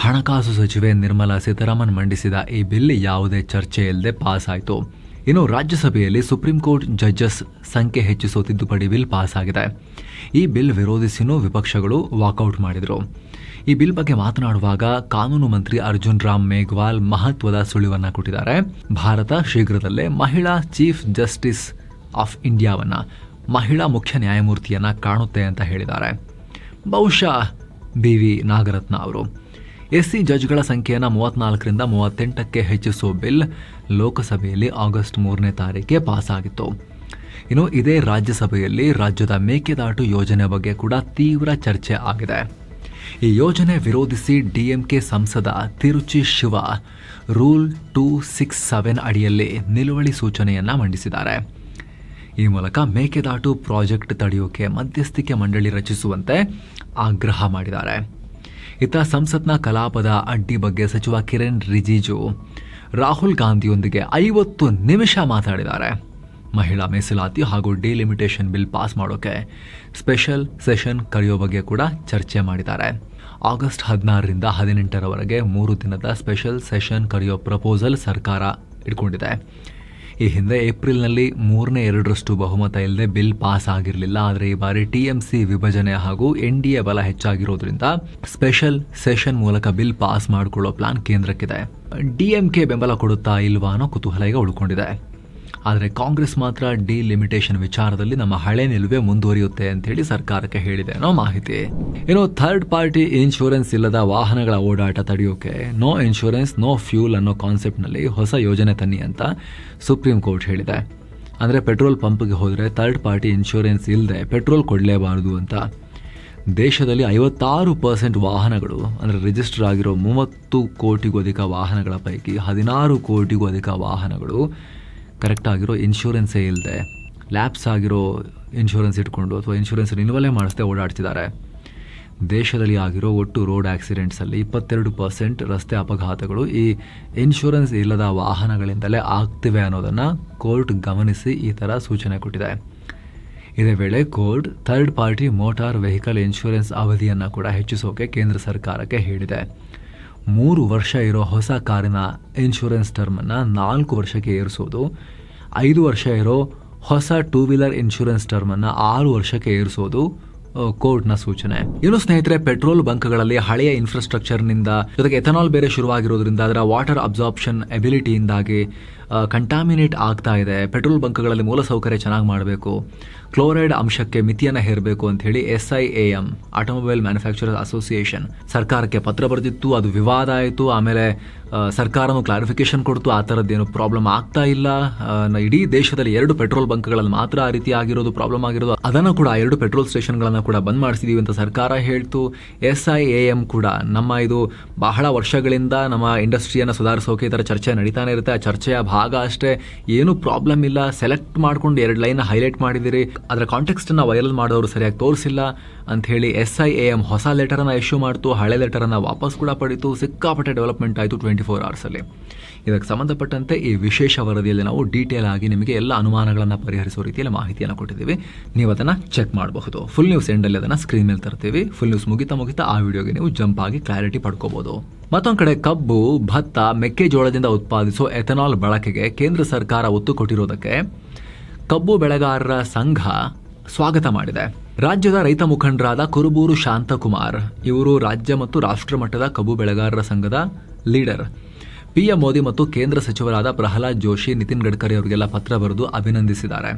ಹಣಕಾಸು ಸಚಿವೆ ನಿರ್ಮಲಾ ಸೀತಾರಾಮನ್ ಮಂಡಿಸಿದ ಈ ಬಿಲ್ ಯಾವುದೇ ಚರ್ಚೆ ಇಲ್ಲದೆ ಪಾಸ್ ಆಯಿತು. ಇನ್ನು ರಾಜ್ಯಸಭೆಯಲ್ಲಿ ಸುಪ್ರೀಂ ಕೋರ್ಟ್ ಜಡ್ಜಸ್ ಸಂಖ್ಯೆ ಹೆಚ್ಚಿಸುವ ತಿದ್ದುಪಡಿ ಬಿಲ್ ಪಾಸ್ ಆಗಿದೆ. ಈ ಬಿಲ್ ವಿರೋಧಿಸಿನೂ ವಿಪಕ್ಷಗಳು ವಾಕೌಟ್ ಮಾಡಿದರು. ಈ ಬಿಲ್ ಬಗ್ಗೆ ಮಾತನಾಡುವಾಗ ಕಾನೂನು ಮಂತ್ರಿ ಅರ್ಜುನ್ ರಾಮ್ ಮೇಘ್ವಾಲ್ ಮಹತ್ವದ ಸುಳಿವನ್ನ ಕೊಟ್ಟಿದ್ದಾರೆ. ಭಾರತ ಶೀಘ್ರದಲ್ಲೇ ಮಹಿಳಾ ಚೀಫ್ ಜಸ್ಟಿಸ್ ಆಫ್ ಇಂಡಿಯಾವನ್ನ, ಮಹಿಳಾ ಮುಖ್ಯ ನ್ಯಾಯಮೂರ್ತಿಯನ್ನ ಕಾಣುತ್ತೆ ಅಂತ ಹೇಳಿದ್ದಾರೆ. ಬಹುಶಃ BV ನಾಗರತ್ನ ಅವರು. SC ಜಡ್ಜ್ಗಳ ಸಂಖ್ಯೆಯನ್ನು 34ರಿಂದ 38ಕ್ಕೆ ಹೆಚ್ಚಿಸುವ ಬಿಲ್ ಲೋಕಸಭೆಯಲ್ಲಿ ಆಗಸ್ಟ್ 3ನೇ ತಾರೀಕಿಗೆ ಪಾಸ್ ಆಗಿತ್ತು. ಇನ್ನು ಇದೇ ರಾಜ್ಯಸಭೆಯಲ್ಲಿ ರಾಜ್ಯದ ಮೇಕೆದಾಟು ಯೋಜನೆ ಬಗ್ಗೆ ಕೂಡ ತೀವ್ರ ಚರ್ಚೆ ಆಗಿದೆ. ಈ ಯೋಜನೆ ವಿರೋಧಿಸಿ DMK ಸಂಸದ ತಿರುಚಿ ಶಿವ ರೂಲ್ 267 ಅಡಿಯಲ್ಲಿ ನಿಲುವಳಿ ಸೂಚನೆಯನ್ನ ಮಂಡಿಸಿದ್ದಾರೆ. ಈ ಮೂಲಕ ಮೇಕೆದಾಟು ಪ್ರಾಜೆಕ್ಟ್ ತಡೆಯೋಕೆ ಮಧ್ಯಸ್ಥಿಕೆ ಮಂಡಳಿ ರಚಿಸುವಂತೆ ಆಗ್ರಹ ಮಾಡಿದ್ದಾರೆ. ಇತ್ತ ಸಂಸತ್ನ ಕಲಾಪದ ಅಡ್ಡಿ ಬಗ್ಗೆ ಸಚಿವ ಕಿರಣ್ ರಿಜಿಜು ರಾಹುಲ್ ಗಾಂಧಿಯೊಂದಿಗೆ 50 ನಿಮಿಷ ಮಾತಾಡಿದ್ದಾರೆ. ಮಹಿಳಾ ಮೀಸಲಾತಿ ಹಾಗೂ ಡಿಲಿಮಿಟೇಷನ್ ಬಿಲ್ ಪಾಸ್ ಮಾಡೋಕೆ ಸ್ಪೆಷಲ್ ಸೆಷನ್ ಕರೆಯೋ ಬಗ್ಗೆ ಕೂಡ ಚರ್ಚೆ ಮಾಡಿದ್ದಾರೆ. ಆಗಸ್ಟ್ 16ರಿಂದ 18ರವರೆಗೆ 3 ದಿನದ ಸ್ಪೆಷಲ್ ಸೆಷನ್ ಕರೆಯೋ ಪ್ರಪೋಸಲ್ ಸರ್ಕಾರ ಇಟ್ಕೊಂಡಿದೆ. ಈ ಹಿಂದೆ ಏಪ್ರಿಲ್ನಲ್ಲಿ 3/2 ಬಹುಮತ ಇಲ್ಲದೆ ಬಿಲ್ ಪಾಸ್ ಆಗಿರಲಿಲ್ಲ. ಆದರೆ ಈ ಬಾರಿ TMC ವಿಭಜನೆ ಹಾಗೂ NDA ಬಲ ಹೆಚ್ಚಾಗಿರೋದ್ರಿಂದ ಸ್ಪೆಷಲ್ ಸೆಷನ್ ಮೂಲಕ ಬಿಲ್ ಪಾಸ್ ಮಾಡಿಕೊಳ್ಳೋ ಪ್ಲಾನ್ ಕೇಂದ್ರಕ್ಕಿದೆ. DMK ಬೆಂಬಲ ಕೊಡುತ್ತಾ ಇಲ್ವಾ ಅನ್ನೋ ಕುತೂಹಲ ಈಗ ಉಳ್ಕೊಂಡಿದೆ. ಆದರೆ ಕಾಂಗ್ರೆಸ್ ಮಾತ್ರ ಡಿಲಿಮಿಟೇಷನ್ ವಿಚಾರದಲ್ಲಿ ನಮ್ಮ ಹಳೆ ನಿಲುವೆ ಮುಂದುವರಿಯುತ್ತೆ ಅಂತ ಹೇಳಿ ಸರ್ಕಾರಕ್ಕೆ ಹೇಳಿದೆ ಅನ್ನೋ ಮಾಹಿತಿ. ಇನ್ನು ಥರ್ಡ್ ಪಾರ್ಟಿ ಇನ್ಶೂರೆನ್ಸ್ ಇಲ್ಲದ ವಾಹನಗಳ ಓಡಾಟ ತಡೆಯೋಕೆ ನೋ ಇನ್ಶೂರೆನ್ಸ್ ನೋ ಫ್ಯೂಲ್ ಅನ್ನೋ ಕಾನ್ಸೆಪ್ಟ್ನಲ್ಲಿ ಹೊಸ ಯೋಜನೆ ತನ್ನಿ ಅಂತ ಸುಪ್ರೀಂ ಕೋರ್ಟ್ ಹೇಳಿದೆ. ಅಂದರೆ ಪೆಟ್ರೋಲ್ ಪಂಪ್ಗೆ ಹೋದರೆ ಥರ್ಡ್ ಪಾರ್ಟಿ ಇನ್ಶೂರೆನ್ಸ್ ಇಲ್ಲದೆ ಪೆಟ್ರೋಲ್ ಕೊಡಲೇಬಾರದು ಅಂತ. ದೇಶದಲ್ಲಿ 56% ವಾಹನಗಳು ಅಂದರೆ ರಿಜಿಸ್ಟರ್ ಆಗಿರೋ 30 ಕೋಟಿಗೂ ಅಧಿಕ ವಾಹನಗಳ ಪೈಕಿ 16 ಕೋಟಿಗೂ ಅಧಿಕ ವಾಹನಗಳು ಕರೆಕ್ಟ್ ಆಗಿರೋ ಇನ್ಶೂರೆನ್ಸೇ ಇಲ್ಲದೆ ಲ್ಯಾಪ್ಸ್ ಆಗಿರೋ ಇನ್ಶೂರೆನ್ಸ್ ಇಟ್ಕೊಂಡು ಅಥವಾ ಇನ್ಶೂರೆನ್ಸ್ ರಿನ್ಯೂವಲೇ ಮಾಡಿಸದೆ ಓಡಾಡ್ತಿದ್ದಾರೆ. ದೇಶದಲ್ಲಿ ಆಗಿರೋ ಒಟ್ಟು ರೋಡ್ ಆಕ್ಸಿಡೆಂಟ್ಸಲ್ಲಿ 22% ರಸ್ತೆ ಅಪಘಾತಗಳು ಈ ಇನ್ಶೂರೆನ್ಸ್ ಇಲ್ಲದ ವಾಹನಗಳಿಂದಲೇ ಆಗ್ತಿವೆ ಅನ್ನೋದನ್ನು ಕೋರ್ಟ್ ಗಮನಿಸಿ ಈ ಥರ ಸೂಚನೆ ಕೊಟ್ಟಿದೆ. ಇದೇ ವೇಳೆ court third party motor vehicle insurance ಅವಧಿಯನ್ನು ಕೂಡ ಹೆಚ್ಚಿಸೋಕೆ ಕೇಂದ್ರ ಸರ್ಕಾರಕ್ಕೆ ಹೇಳಿದೆ. 3 ವರ್ಷ ಇರೋ ಹೊಸ ಕಾರಿನ ಇನ್ಶೂರೆನ್ಸ್ ಟರ್ಮನ್ನು 4 ವರ್ಷಕ್ಕೆ ಏರಿಸೋದು, 5 ವರ್ಷ ಇರೋ ಹೊಸ 2 ವೀಲರ್ ಇನ್ಶೂರೆನ್ಸ್ ಟರ್ಮನ್ನು 6 ವರ್ಷಕ್ಕೆ ಏರಿಸೋದು ಕೋರ್ಟ್ನ ಸೂಚನೆ. ಇನ್ನು ಸ್ನೇಹಿತರೆ, ಪೆಟ್ರೋಲ್ ಬಂಕ್ಗಳಲ್ಲಿ ಹಳೆಯ ಇನ್ಫ್ರಾಸ್ಟ್ರಕ್ಚರ್ನಿಂದ ಜೊತೆಗೆ ಎಥನಾಲ್ ಬೇರೆ ಶುರುವಾಗಿರೋದ್ರಿಂದ ಅದರ ವಾಟರ್ ಅಬ್ಸಾರ್ಪ್ಷನ್ ಎಬಿಲಿಟಿಯಿಂದಾಗಿ ಕಂಟಾಮಿನೇಟ್ ಆಗ್ತಾ ಇದೆ. ಪೆಟ್ರೋಲ್ ಬಂಕ್ಗಳಲ್ಲಿ ಮೂಲಸೌಕರ್ಯ ಚೆನ್ನಾಗಿ ಮಾಡಬೇಕು, ಕ್ಲೋರೈಡ್ ಅಂಶಕ್ಕೆ ಮಿತಿಯನ್ನು ಹೇರಬೇಕು ಅಂತ ಹೇಳಿ SIAM ಆಟೋಮೊಬೈಲ್ ಮ್ಯಾನುಫ್ಯಾಕ್ಚರರ್ಸ್ ಅಸೋಸಿಯೇಷನ್ ಸರ್ಕಾರಕ್ಕೆ ಪತ್ರ ಬರೆದಿತ್ತು. ಅದು ವಿವಾದ ಆಯಿತು. ಆಮೇಲೆ ಸರ್ಕಾರನೂ ಕ್ಲಾರಿಫಿಕೇಶನ್ ಕೊಡ್ತು, ಆ ಥರದ್ದೇನು ಪ್ರಾಬ್ಲಮ್ ಆಗ್ತಾ ಇಲ್ಲ. ಇಡೀ ದೇಶದಲ್ಲಿ 2 ಪೆಟ್ರೋಲ್ ಬಂಕ್ಗಳಲ್ಲಿ ಮಾತ್ರ ಆ ರೀತಿ ಆಗಿರೋದು ಪ್ರಾಬ್ಲಮ್ ಆಗಿರೋದು. ಅದನ್ನು ಕೂಡ 2 ಪೆಟ್ರೋಲ್ ಸ್ಟೇಷನ್ಗಳನ್ನು ಕೂಡ ಬಂದ್ ಮಾಡಿಸಿದೀವಿ ಅಂತ ಸರ್ಕಾರ ಹೇಳ್ತು. SIAM ಕೂಡ ನಮ್ಮ ಇದು ಬಹಳ ವರ್ಷಗಳಿಂದ ನಮ್ಮ ಇಂಡಸ್ಟ್ರಿಯನ್ನು ಸುಧಾರಿಸೋಕೆ ಈ ಥರ ಚರ್ಚೆ ನಡೀತಾನೆ ಇರುತ್ತೆ. ಆ ಚರ್ಚೆಯ ಭಾಗ ಅಷ್ಟೇ, ಏನು ಪ್ರಾಬ್ಲಮ್ ಇಲ್ಲ. ಸೆಲೆಕ್ಟ್ ಮಾಡ್ಕೊಂಡು 2 ಲೈನ್ ಹೈಲೈಟ್ ಮಾಡಿದಿರಿ, ಅದರ ಕಾಂಟೆಕ್ಸ್ಟನ್ನು ವೈರಲ್ ಮಾಡೋರು ಸರಿಯಾಗಿ ತೋರಿಸಿಲ್ಲ ಅಂತ ಹೇಳಿ SIAM ಹೊಸ ಲೆಟರನ್ನು ಇಶ್ಯೂ ಮಾಡ್ತು. ಹಳೆ ಲೆಟರನ್ನು ವಾಪಸ್ ಕೂಡ ಪಡೀತು. ಸಿಕ್ಕಾಪಟ್ಟೆ ಡೆವಲಪ್ಮೆಂಟ್ ಆಯಿತು 24 ಅವರ್ಸಲ್ಲಿ. ಇದಕ್ಕೆ ಸಂಬಂಧಪಟ್ಟಂತೆ ಈ ವಿಶೇಷ ವರದಿಯಲ್ಲಿ ನಾವು ಡೀಟೇಲ್ ಆಗಿ ನಿಮಗೆ ಎಲ್ಲ ಅನುಮಾನಗಳನ್ನು ಪರಿಹರಿಸುವ ರೀತಿಯಲ್ಲಿ ಮಾಹಿತಿಯನ್ನು ಕೊಟ್ಟಿದ್ದೀವಿ. ನೀವು ಅದನ್ನು ಚೆಕ್ ಮಾಡಬಹುದು. ಫುಲ್ ನ್ಯೂಸ್ ಎಂಡಲ್ಲಿ ಅದನ್ನು ಸ್ಕ್ರೀನ್ ಮೇಲೆ ತರ್ತೀವಿ. ಫುಲ್ ನ್ಯೂಸ್ ಮುಗಿತಾ ಆ ವಿಡಿಯೋಗೆ ನೀವು ಜಂಪ್ ಆಗಿ ಕ್ಲಾರಿಟಿ ಪಡ್ಕೋಬಹುದು. ಮತ್ತೊಂದು ಕಡೆ ಕಬ್ಬು, ಭತ್ತ, ಮೆಕ್ಕೆಜೋಳದಿಂದ ಉತ್ಪಾದಿಸೋ ಎಥನಾಲ್ ಬಳಕೆಗೆ ಕೇಂದ್ರ ಸರ್ಕಾರ ಒತ್ತು ಕೊಟ್ಟಿರೋದಕ್ಕೆ ಕಬ್ಬು ಬೆಳೆಗಾರರ ಸಂಘ ಸ್ವಾಗತ ಮಾಡಿದೆ. ರಾಜ್ಯದ ರೈತ ಮುಖಂಡರಾದ ಕುರುಬೂರು ಶಾಂತಕುಮಾರ್ ಇವರು ರಾಜ್ಯ ಮತ್ತು ರಾಷ್ಟ್ರ ಮಟ್ಟದ ಕಬ್ಬು ಬೆಳೆಗಾರರ ಸಂಘದ ಲೀಡರ್. PM ಮೋದಿ ಮತ್ತು ಕೇಂದ್ರ ಸಚಿವರಾದ ಪ್ರಹ್ಲಾದ್ ಜೋಶಿ, ನಿತಿನ್ ಗಡ್ಕರಿ ಅವರಿಗೆಲ್ಲ ಪತ್ರ ಬರೆದು ಅಭಿನಂದಿಸಿದ್ದಾರೆ.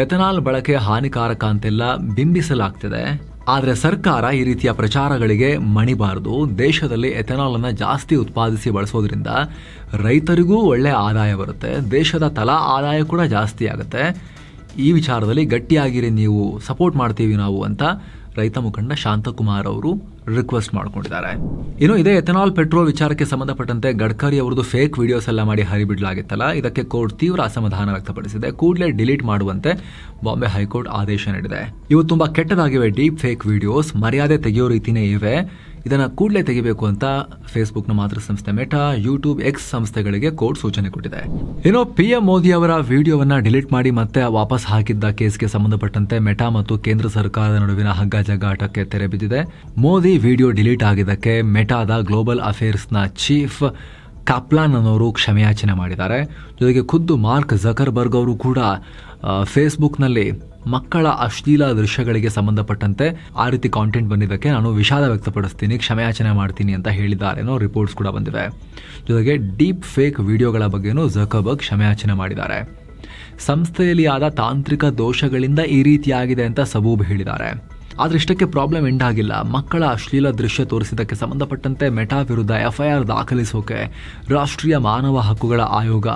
ಎಥನಾಲ್ ಬಳಕೆ ಹಾನಿಕಾರಕ ಅಂತೆಲ್ಲ ಬಿಂಬಿಸಲಾಗ್ತಿದೆ. ಆದರೆ ಸರ್ಕಾರ ಈ ರೀತಿಯ ಪ್ರಚಾರಗಳಿಗೆ ಮಣಿಬಾರದು. ದೇಶದಲ್ಲಿ ಎಥನಾಲ್ ಅನ್ನು ಜಾಸ್ತಿ ಉತ್ಪಾದಿಸಿ ಬಳಸೋದ್ರಿಂದ ರೈತರಿಗೂ ಒಳ್ಳೆ ಆದಾಯ ಬರುತ್ತೆ, ದೇಶದ ತಲಾ ಆದಾಯ ಕೂಡ ಜಾಸ್ತಿ ಆಗುತ್ತೆ. ಈ ವಿಚಾರದಲ್ಲಿ ಗಟ್ಟಿಯಾಗಿರಿ, ನೀವು ಸಪೋರ್ಟ್ ಮಾಡ್ತೀವಿ ನಾವು ಅಂತ ರೈತ ಮುಖಂಡ ಶಾಂತಕುಮಾರ್ ಅವರು ರಿಕ್ವೆಸ್ಟ್ ಮಾಡ್ಕೊಂಡಿದ್ದಾರೆ. ಇನ್ನು ಇದೇ ಎಥನಾಲ್ ಪೆಟ್ರೋಲ್ ವಿಚಾರಕ್ಕೆ ಸಂಬಂಧಪಟ್ಟಂತೆ ಗಡ್ಕರಿ ಅವರದ್ದು ಫೇಕ್ ವಿಡಿಯೋಸ್ ಎಲ್ಲ ಮಾಡಿ ಹರಿಬಿಡಲಾಗಿತ್ತಲ್ಲ, ಇದಕ್ಕೆ ಕೋರ್ಟ್ ತೀವ್ರ ಅಸಮಾಧಾನ ವ್ಯಕ್ತಪಡಿಸಿದೆ. ಕೂಡಲೇ ಡಿಲೀಟ್ ಮಾಡುವಂತೆ ಬಾಂಬೆ ಹೈಕೋರ್ಟ್ ಆದೇಶ ನೀಡಿದೆ. ಇವು ತುಂಬಾ ಕೆಟ್ಟದಾಗಿವೆ ಡೀಪ್ ಫೇಕ್ ವಿಡಿಯೋಸ್, ಮರ್ಯಾದೆ ತೆಗೆಯೋ ರೀತಿನೇ ಇವೆ, ಇದನ್ನ ಕೂಡಲೇ ತೆಗಿಬೇಕು ಅಂತ ಫೇಸ್ಬುಕ್ನ ಮಾತೃ ಸಂಸ್ಥೆ ಮೆಟಾ, ಯೂಟ್ಯೂಬ್, ಎಕ್ಸ್ ಸಂಸ್ಥೆಗಳಿಗೆ ಕೋರ್ಟ್ ಸೂಚನೆ ಕೊಟ್ಟಿದೆ. ಇನ್ನು PM ಮೋದಿ ಅವರ ವಿಡಿಯೋವನ್ನ ಡಿಲೀಟ್ ಮಾಡಿ ಮತ್ತೆ ವಾಪಸ್ ಹಾಕಿದ್ದ ಕೇಸ್ಗೆ ಸಂಬಂಧಪಟ್ಟಂತೆ ಮೆಟಾ ಮತ್ತು ಕೇಂದ್ರ ಸರ್ಕಾರದ ನಡುವಿನ ಹಗ್ಗ ಜಗ್ಗಾಟಕ್ಕೆ ತೆರೆ ಬಿದ್ದಿದೆ. ಮೋದಿ ವಿಡಿಯೋ ಡಿಲೀಟ್ ಆಗಿದ್ದಕ್ಕೆ ಮೆಟಾದ ಗ್ಲೋಬಲ್ ಅಫೇರ್ಸ್ನ ಚೀಫ್ ಕಾಪ್ಲಾನ್ ಅನ್ನೋರು ಕ್ಷಮೆಯಾಚನೆ ಮಾಡಿದ್ದಾರೆ. ಜೊತೆಗೆ ಖುದ್ದು ಮಾರ್ಕ್ ಜಕರ್ಬರ್ಗ್ ಅವರು ಕೂಡ ಫೇಸ್ಬುಕ್ನಲ್ಲಿ ಮಕ್ಕಳ ಅಶ್ಲೀಲ ದೃಶ್ಯಗಳಿಗೆ ಸಂಬಂಧಪಟ್ಟಂತೆ ಆ ರೀತಿ ಕಾಂಟೆಂಟ್ ಬಂದಿದ್ದಕ್ಕೆ ನಾನು ವಿಷಾದ ವ್ಯಕ್ತಪಡಿಸ್ತೀನಿ, ಕ್ಷಮೆಯಾಚನೆ ಮಾಡ್ತೀನಿ ಅಂತ ಹೇಳಿದ್ದಾರೆ ಅನ್ನೋ ರಿಪೋರ್ಟ್ಸ್ ಕೂಡ ಬಂದಿವೆ. ಜೊತೆಗೆ ಡೀಪ್ ಫೇಕ್ ವಿಡಿಯೋಗಳ ಬಗ್ಗೆನೂ ಜಕರ್ಬರ್ಗ್ ಕ್ಷಮೆಯಾಚನೆ ಮಾಡಿದ್ದಾರೆ. ಸಂಸ್ಥೆಯಲ್ಲಿ ಆದ ತಾಂತ್ರಿಕ ದೋಷಗಳಿಂದ ಈ ರೀತಿಯಾಗಿದೆ ಅಂತ ಸಬೂಬ್ ಹೇಳಿದ್ದಾರೆ. ಆದರೆ ಇಷ್ಟಕ್ಕೆ ಪ್ರಾಬ್ಲಮ್ ಎಂಡ್ ಆಗಿಲ್ಲ. ಮಕ್ಕಳ ಅಶ್ಲೀಲ ದೃಶ್ಯ ತೋರಿಸಿದ್ದಕ್ಕೆ ಸಂಬಂಧಪಟ್ಟಂತೆ ಮೆಟಾ ವಿರುದ್ಧ FIR ದಾಖಲಿಸೋಕೆ ರಾಷ್ಟ್ರೀಯ ಮಾನವ ಹಕ್ಕುಗಳ ಆಯೋಗ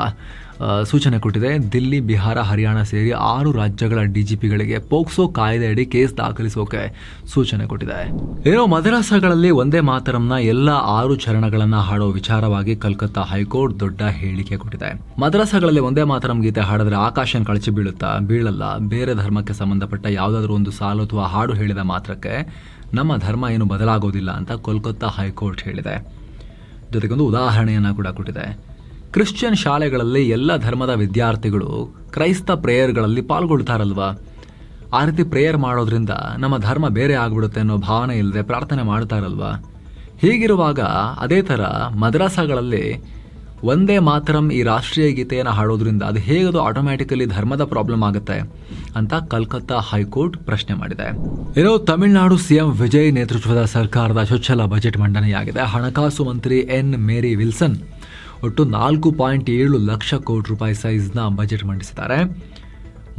ಸೂಚನೆ ಕೊಟ್ಟಿದೆ. ದಿಲ್ಲಿ, ಬಿಹಾರ, ಹರಿಯಾಣ ಸೇರಿ 6 ರಾಜ್ಯಗಳ DGPಗಳಿಗೆ ಪೋಕ್ಸೋ ಕಾಯ್ದೆಯಡಿ ಕೇಸ್ ದಾಖಲಿಸೋಕೆ ಸೂಚನೆ ಕೊಟ್ಟಿದೆ. ಏನೋ ಮದರಸಾಗಳಲ್ಲಿ ಒಂದೇ ಮಾತರಂನ ಎಲ್ಲ 6 ಚರಣಗಳನ್ನ ಹಾಡೋ ವಿಚಾರವಾಗಿ ಕಲ್ಕತ್ತಾ ಹೈಕೋರ್ಟ್ ದೊಡ್ಡ ಹೇಳಿಕೆ ಕೊಟ್ಟಿದೆ. ಮದರಸಾಗಳಲ್ಲಿ ಒಂದೇ ಮಾತರಂ ಗೀತೆ ಹಾಡಿದ್ರೆ ಆಕಾಶ ಕಳಚಿ ಬೀಳಲ್ಲ. ಬೇರೆ ಧರ್ಮಕ್ಕೆ ಸಂಬಂಧಪಟ್ಟ ಯಾವುದಾದ್ರೂ ಒಂದು ಸಾಲು ಅಥವಾ ಹಾಡು ಹೇಳಿದ ಮಾತ್ರಕ್ಕೆ ನಮ್ಮ ಧರ್ಮ ಏನು ಬದಲಾಗೋದಿಲ್ಲ ಅಂತ ಕೋಲ್ಕತ್ತಾ ಹೈಕೋರ್ಟ್ ಹೇಳಿದೆ. ಜೊತೆಗೊಂದು ಉದಾಹರಣೆಯನ್ನ ಕೂಡ ಕೊಟ್ಟಿದೆ. ಕ್ರಿಶ್ಚಿಯನ್ ಶಾಲೆಗಳಲ್ಲಿ ಎಲ್ಲ ಧರ್ಮದ ವಿದ್ಯಾರ್ಥಿಗಳು ಕ್ರೈಸ್ತ ಪ್ರೇಯರ್ಗಳಲ್ಲಿ ಪಾಲ್ಗೊಳ್ತಾರಲ್ವಾ, ಆ ರೀತಿ ಪ್ರೇಯರ್ ಮಾಡೋದ್ರಿಂದ ನಮ್ಮ ಧರ್ಮ ಬೇರೆ ಆಗ್ಬಿಡುತ್ತೆ ಅನ್ನೋ ಭಾವನೆ ಇಲ್ಲದೆ ಪ್ರಾರ್ಥನೆ ಮಾಡ್ತಾರಲ್ವಾ. ಹೀಗಿರುವಾಗ ಅದೇ ಥರ ಮದ್ರಾಸಾಗಳಲ್ಲಿ ಒಂದೇ ಮಾತರಂ ಈ ರಾಷ್ಟ್ರೀಯ ಗೀತೆಯನ್ನು ಹಾಡೋದ್ರಿಂದ ಅದು ಹೇಗದು ಆಟೋಮ್ಯಾಟಿಕಲಿ ಧರ್ಮದ ಪ್ರಾಬ್ಲಮ್ ಆಗುತ್ತೆ ಅಂತ ಕಲ್ಕತ್ತಾ ಹೈಕೋರ್ಟ್ ಪ್ರಶ್ನೆ ಮಾಡಿದೆ. ಏನೋ ತಮಿಳುನಾಡು CM ವಿಜಯ್ ನೇತೃತ್ವದ ಸರ್ಕಾರದ ಚೊಚ್ಚಲ ಬಜೆಟ್ ಮಂಡನೆಯಾಗಿದೆ. ಹಣಕಾಸು ಮಂತ್ರಿ N. ಮೇರಿ ವಿಲ್ಸನ್ ಒಟ್ಟು 4.7 ಲಕ್ಷ ಕೋಟಿ ರೂಪಾಯಿ ಸೈಜ್ನ ಬಜೆಟ್ ಮಂಡಿಸಿದ್ದಾರೆ.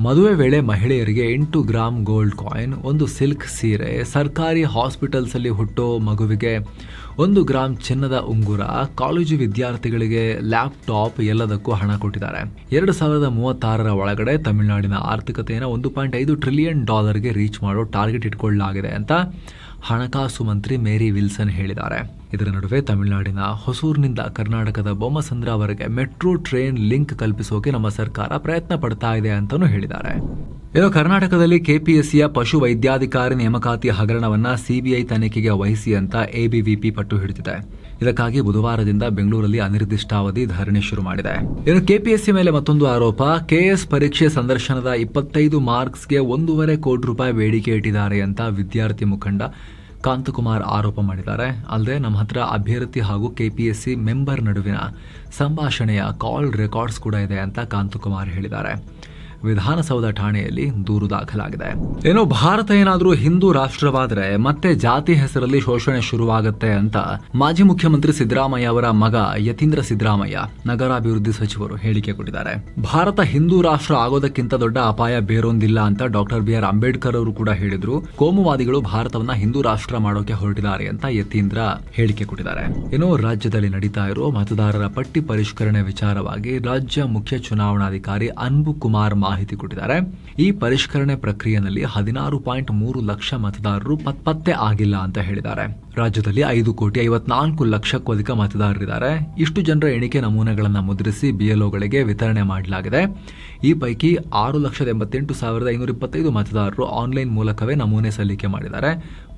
ಮದುವೆ ವೇಳೆ ಮಹಿಳೆಯರಿಗೆ 8 ಗ್ರಾಂ ಗೋಲ್ಡ್ ಕಾಯಿನ್, 1 ಸಿಲ್ಕ್ ಸೀರೆ, ಸರ್ಕಾರಿ ಹಾಸ್ಪಿಟಲ್ಸ್ ಅಲ್ಲಿ ಹುಟ್ಟೋ ಮಗುವಿಗೆ 1 ಗ್ರಾಂ ಚಿನ್ನದ ಉಂಗುರ, ಕಾಲೇಜು ವಿದ್ಯಾರ್ಥಿಗಳಿಗೆ ಲ್ಯಾಪ್ಟಾಪ್ ಎಲ್ಲದಕ್ಕೂ ಹಣ ಕೊಟ್ಟಿದ್ದಾರೆ. 2036 ಒಳಗಡೆ ತಮಿಳುನಾಡಿನ ಆರ್ಥಿಕತೆಯನ್ನು $1.5 ಟ್ರಿಲಿಯನ್ ರೀಚ್ ಮಾಡೋ ಟಾರ್ಗೆಟ್ ಇಟ್ಕೊಳ್ಳಲಾಗಿದೆ ಅಂತ ಹಣಕಾಸು ಮಂತ್ರಿ ಮೇರಿ ವಿಲ್ಸನ್ ಹೇಳಿದ್ದಾರೆ. ಇದರ ನಡುವೆ ತಮಿಳುನಾಡಿನ ಹೊಸೂರಿನಿಂದ ಕರ್ನಾಟಕದ ಬೊಮ್ಮಸಂದ್ರವರೆಗೆ ಮೆಟ್ರೋ ಟ್ರೈನ್ ಲಿಂಕ್ ಕಲ್ಪಿಸೋಕೆ ನಮ್ಮ ಸರ್ಕಾರ ಪ್ರಯತ್ನ ಪಡ್ತಾ ಇದೆ ಅಂತಾನೂ ಹೇಳಿದ್ದಾರೆ. ಇನ್ನು ಕರ್ನಾಟಕದಲ್ಲಿ KPSCಯ ಪಶು ವೈದ್ಯಾಧಿಕಾರಿ ನೇಮಕಾತಿ ಹಗರಣವನ್ನ CBI ತನಿಖೆಗೆ ವಹಿಸಿ ಅಂತ ABVP ಪಟ್ಟು ಹಿಡಿದಿದೆ. ಇದಕ್ಕಾಗಿ ಬುಧವಾರದಿಂದ ಬೆಂಗಳೂರಲ್ಲಿ ಅನಿರ್ದಿಷ್ಟಾವಧಿ ಧರಣಿ ಶುರು ಮಾಡಿದೆ. ಇನ್ನು KPSC ಮೇಲೆ ಮತ್ತೊಂದು ಆರೋಪ. KS ಪರೀಕ್ಷೆ ಸಂದರ್ಶನದ 25 ಮಾರ್ಕ್ಸ್ಗೆ 1.5 ಕೋಟಿ ರೂಪಾಯಿ ಬೇಡಿಕೆ ಇಟ್ಟಿದ್ದಾರೆ ಅಂತ ವಿದ್ಯಾರ್ಥಿ ಮುಖಂಡ ಕಾಂತಕುಮಾರ್ ಆರೋಪ ಮಾಡಿದ್ದಾರೆ. ಅಲ್ಲದೆ ನಮ್ಮ ಹತ್ರ ಅಭ್ಯರ್ಥಿ ಹಾಗೂ KPSC ಮೆಂಬರ್ ನಡುವಿನ ಸಂಭಾಷಣೆಯ ಕಾಲ್ ರೆಕಾರ್ಡ್ಸ್ ಕೂಡ ಇದೆ ಅಂತ ಕಾಂತಕುಮಾರ್ ಹೇಳಿದ್ದಾರೆ. ವಿಧಾನಸೌಧ ಠಾಣೆಯಲ್ಲಿ ದೂರು ದಾಖಲಾಗಿದೆ. ಏನೋ ಭಾರತ ಏನಾದರೂ ಹಿಂದೂ ರಾಷ್ಟ್ರವಾದರೆ ಮತ್ತೆ ಜಾತಿ ಹೆಸರಲ್ಲಿ ಶೋಷಣೆ ಶುರುವಾಗುತ್ತೆ ಅಂತ ಮಾಜಿ ಮುಖ್ಯಮಂತ್ರಿ ಸಿದ್ದರಾಮಯ್ಯ ಅವರ ಮಗ ಯತೀಂದ್ರ ಸಿದ್ದರಾಮಯ್ಯ ನಗರಾಭಿವೃದ್ಧಿ ಸಚಿವರು ಹೇಳಿಕೆ ಕೊಟ್ಟಿದ್ದಾರೆ. ಭಾರತ ಹಿಂದೂ ರಾಷ್ಟ್ರ ಆಗೋದಕ್ಕಿಂತ ದೊಡ್ಡ ಅಪಾಯ ಬೇರೊಂದಿಲ್ಲ ಅಂತ ಡಾಕ್ಟರ್ BR ಅಂಬೇಡ್ಕರ್ ಅವರು ಕೂಡ ಹೇಳಿದ್ರು. ಕೋಮುವಾದಿಗಳು ಭಾರತವನ್ನ ಹಿಂದೂ ರಾಷ್ಟ್ರ ಮಾಡೋಕೆ ಹೊರಟಿದ್ದಾರೆ ಅಂತ ಯತೀಂದ್ರ ಹೇಳಿಕೆ ಕೊಟ್ಟಿದ್ದಾರೆ. ಏನೋ ರಾಜ್ಯದಲ್ಲಿ ನಡೀತಾ ಇರೋ ಮತದಾರರ ಪಟ್ಟಿ ಪರಿಷ್ಕರಣೆ ವಿಚಾರವಾಗಿ ರಾಜ್ಯ ಮುಖ್ಯ ಚುನಾವಣಾಧಿಕಾರಿ ಅನ್ಬು ಕುಮಾರ್ ಮಾಹಿತಿ ಕೊಟ್ಟಿದ್ದಾರೆ. ಈ ಪರಿಷ್ಕರಣೆ ಪ್ರಕ್ರಿಯೆಯಲ್ಲಿ 16.3 ಲಕ್ಷ ಮತದಾರರು ಪತ್ತೆ ಆಗಿಲ್ಲ ಅಂತ ಹೇಳಿದ್ದಾರೆ. ರಾಜ್ಯದಲ್ಲಿ 5,54,00,000ಕ್ಕೂ ಅಧಿಕ ಮತದಾರರಿದ್ದಾರೆ. ಇಷ್ಟು ಜನರ ಎಣಿಕೆ ನಮೂನೆಗಳನ್ನು ಮುದ್ರಿಸಿ BLOಗಳಿಗೆ ವಿತರಣೆ ಮಾಡಲಾಗಿದೆ. ಈ ಪೈಕಿ 6,88,525 ಮತದಾರರು ಆನ್ಲೈನ್ ಮೂಲಕವೇ ನಮೂನೆ ಸಲ್ಲಿಕೆ ಮಾಡಿದ್ದಾರೆ.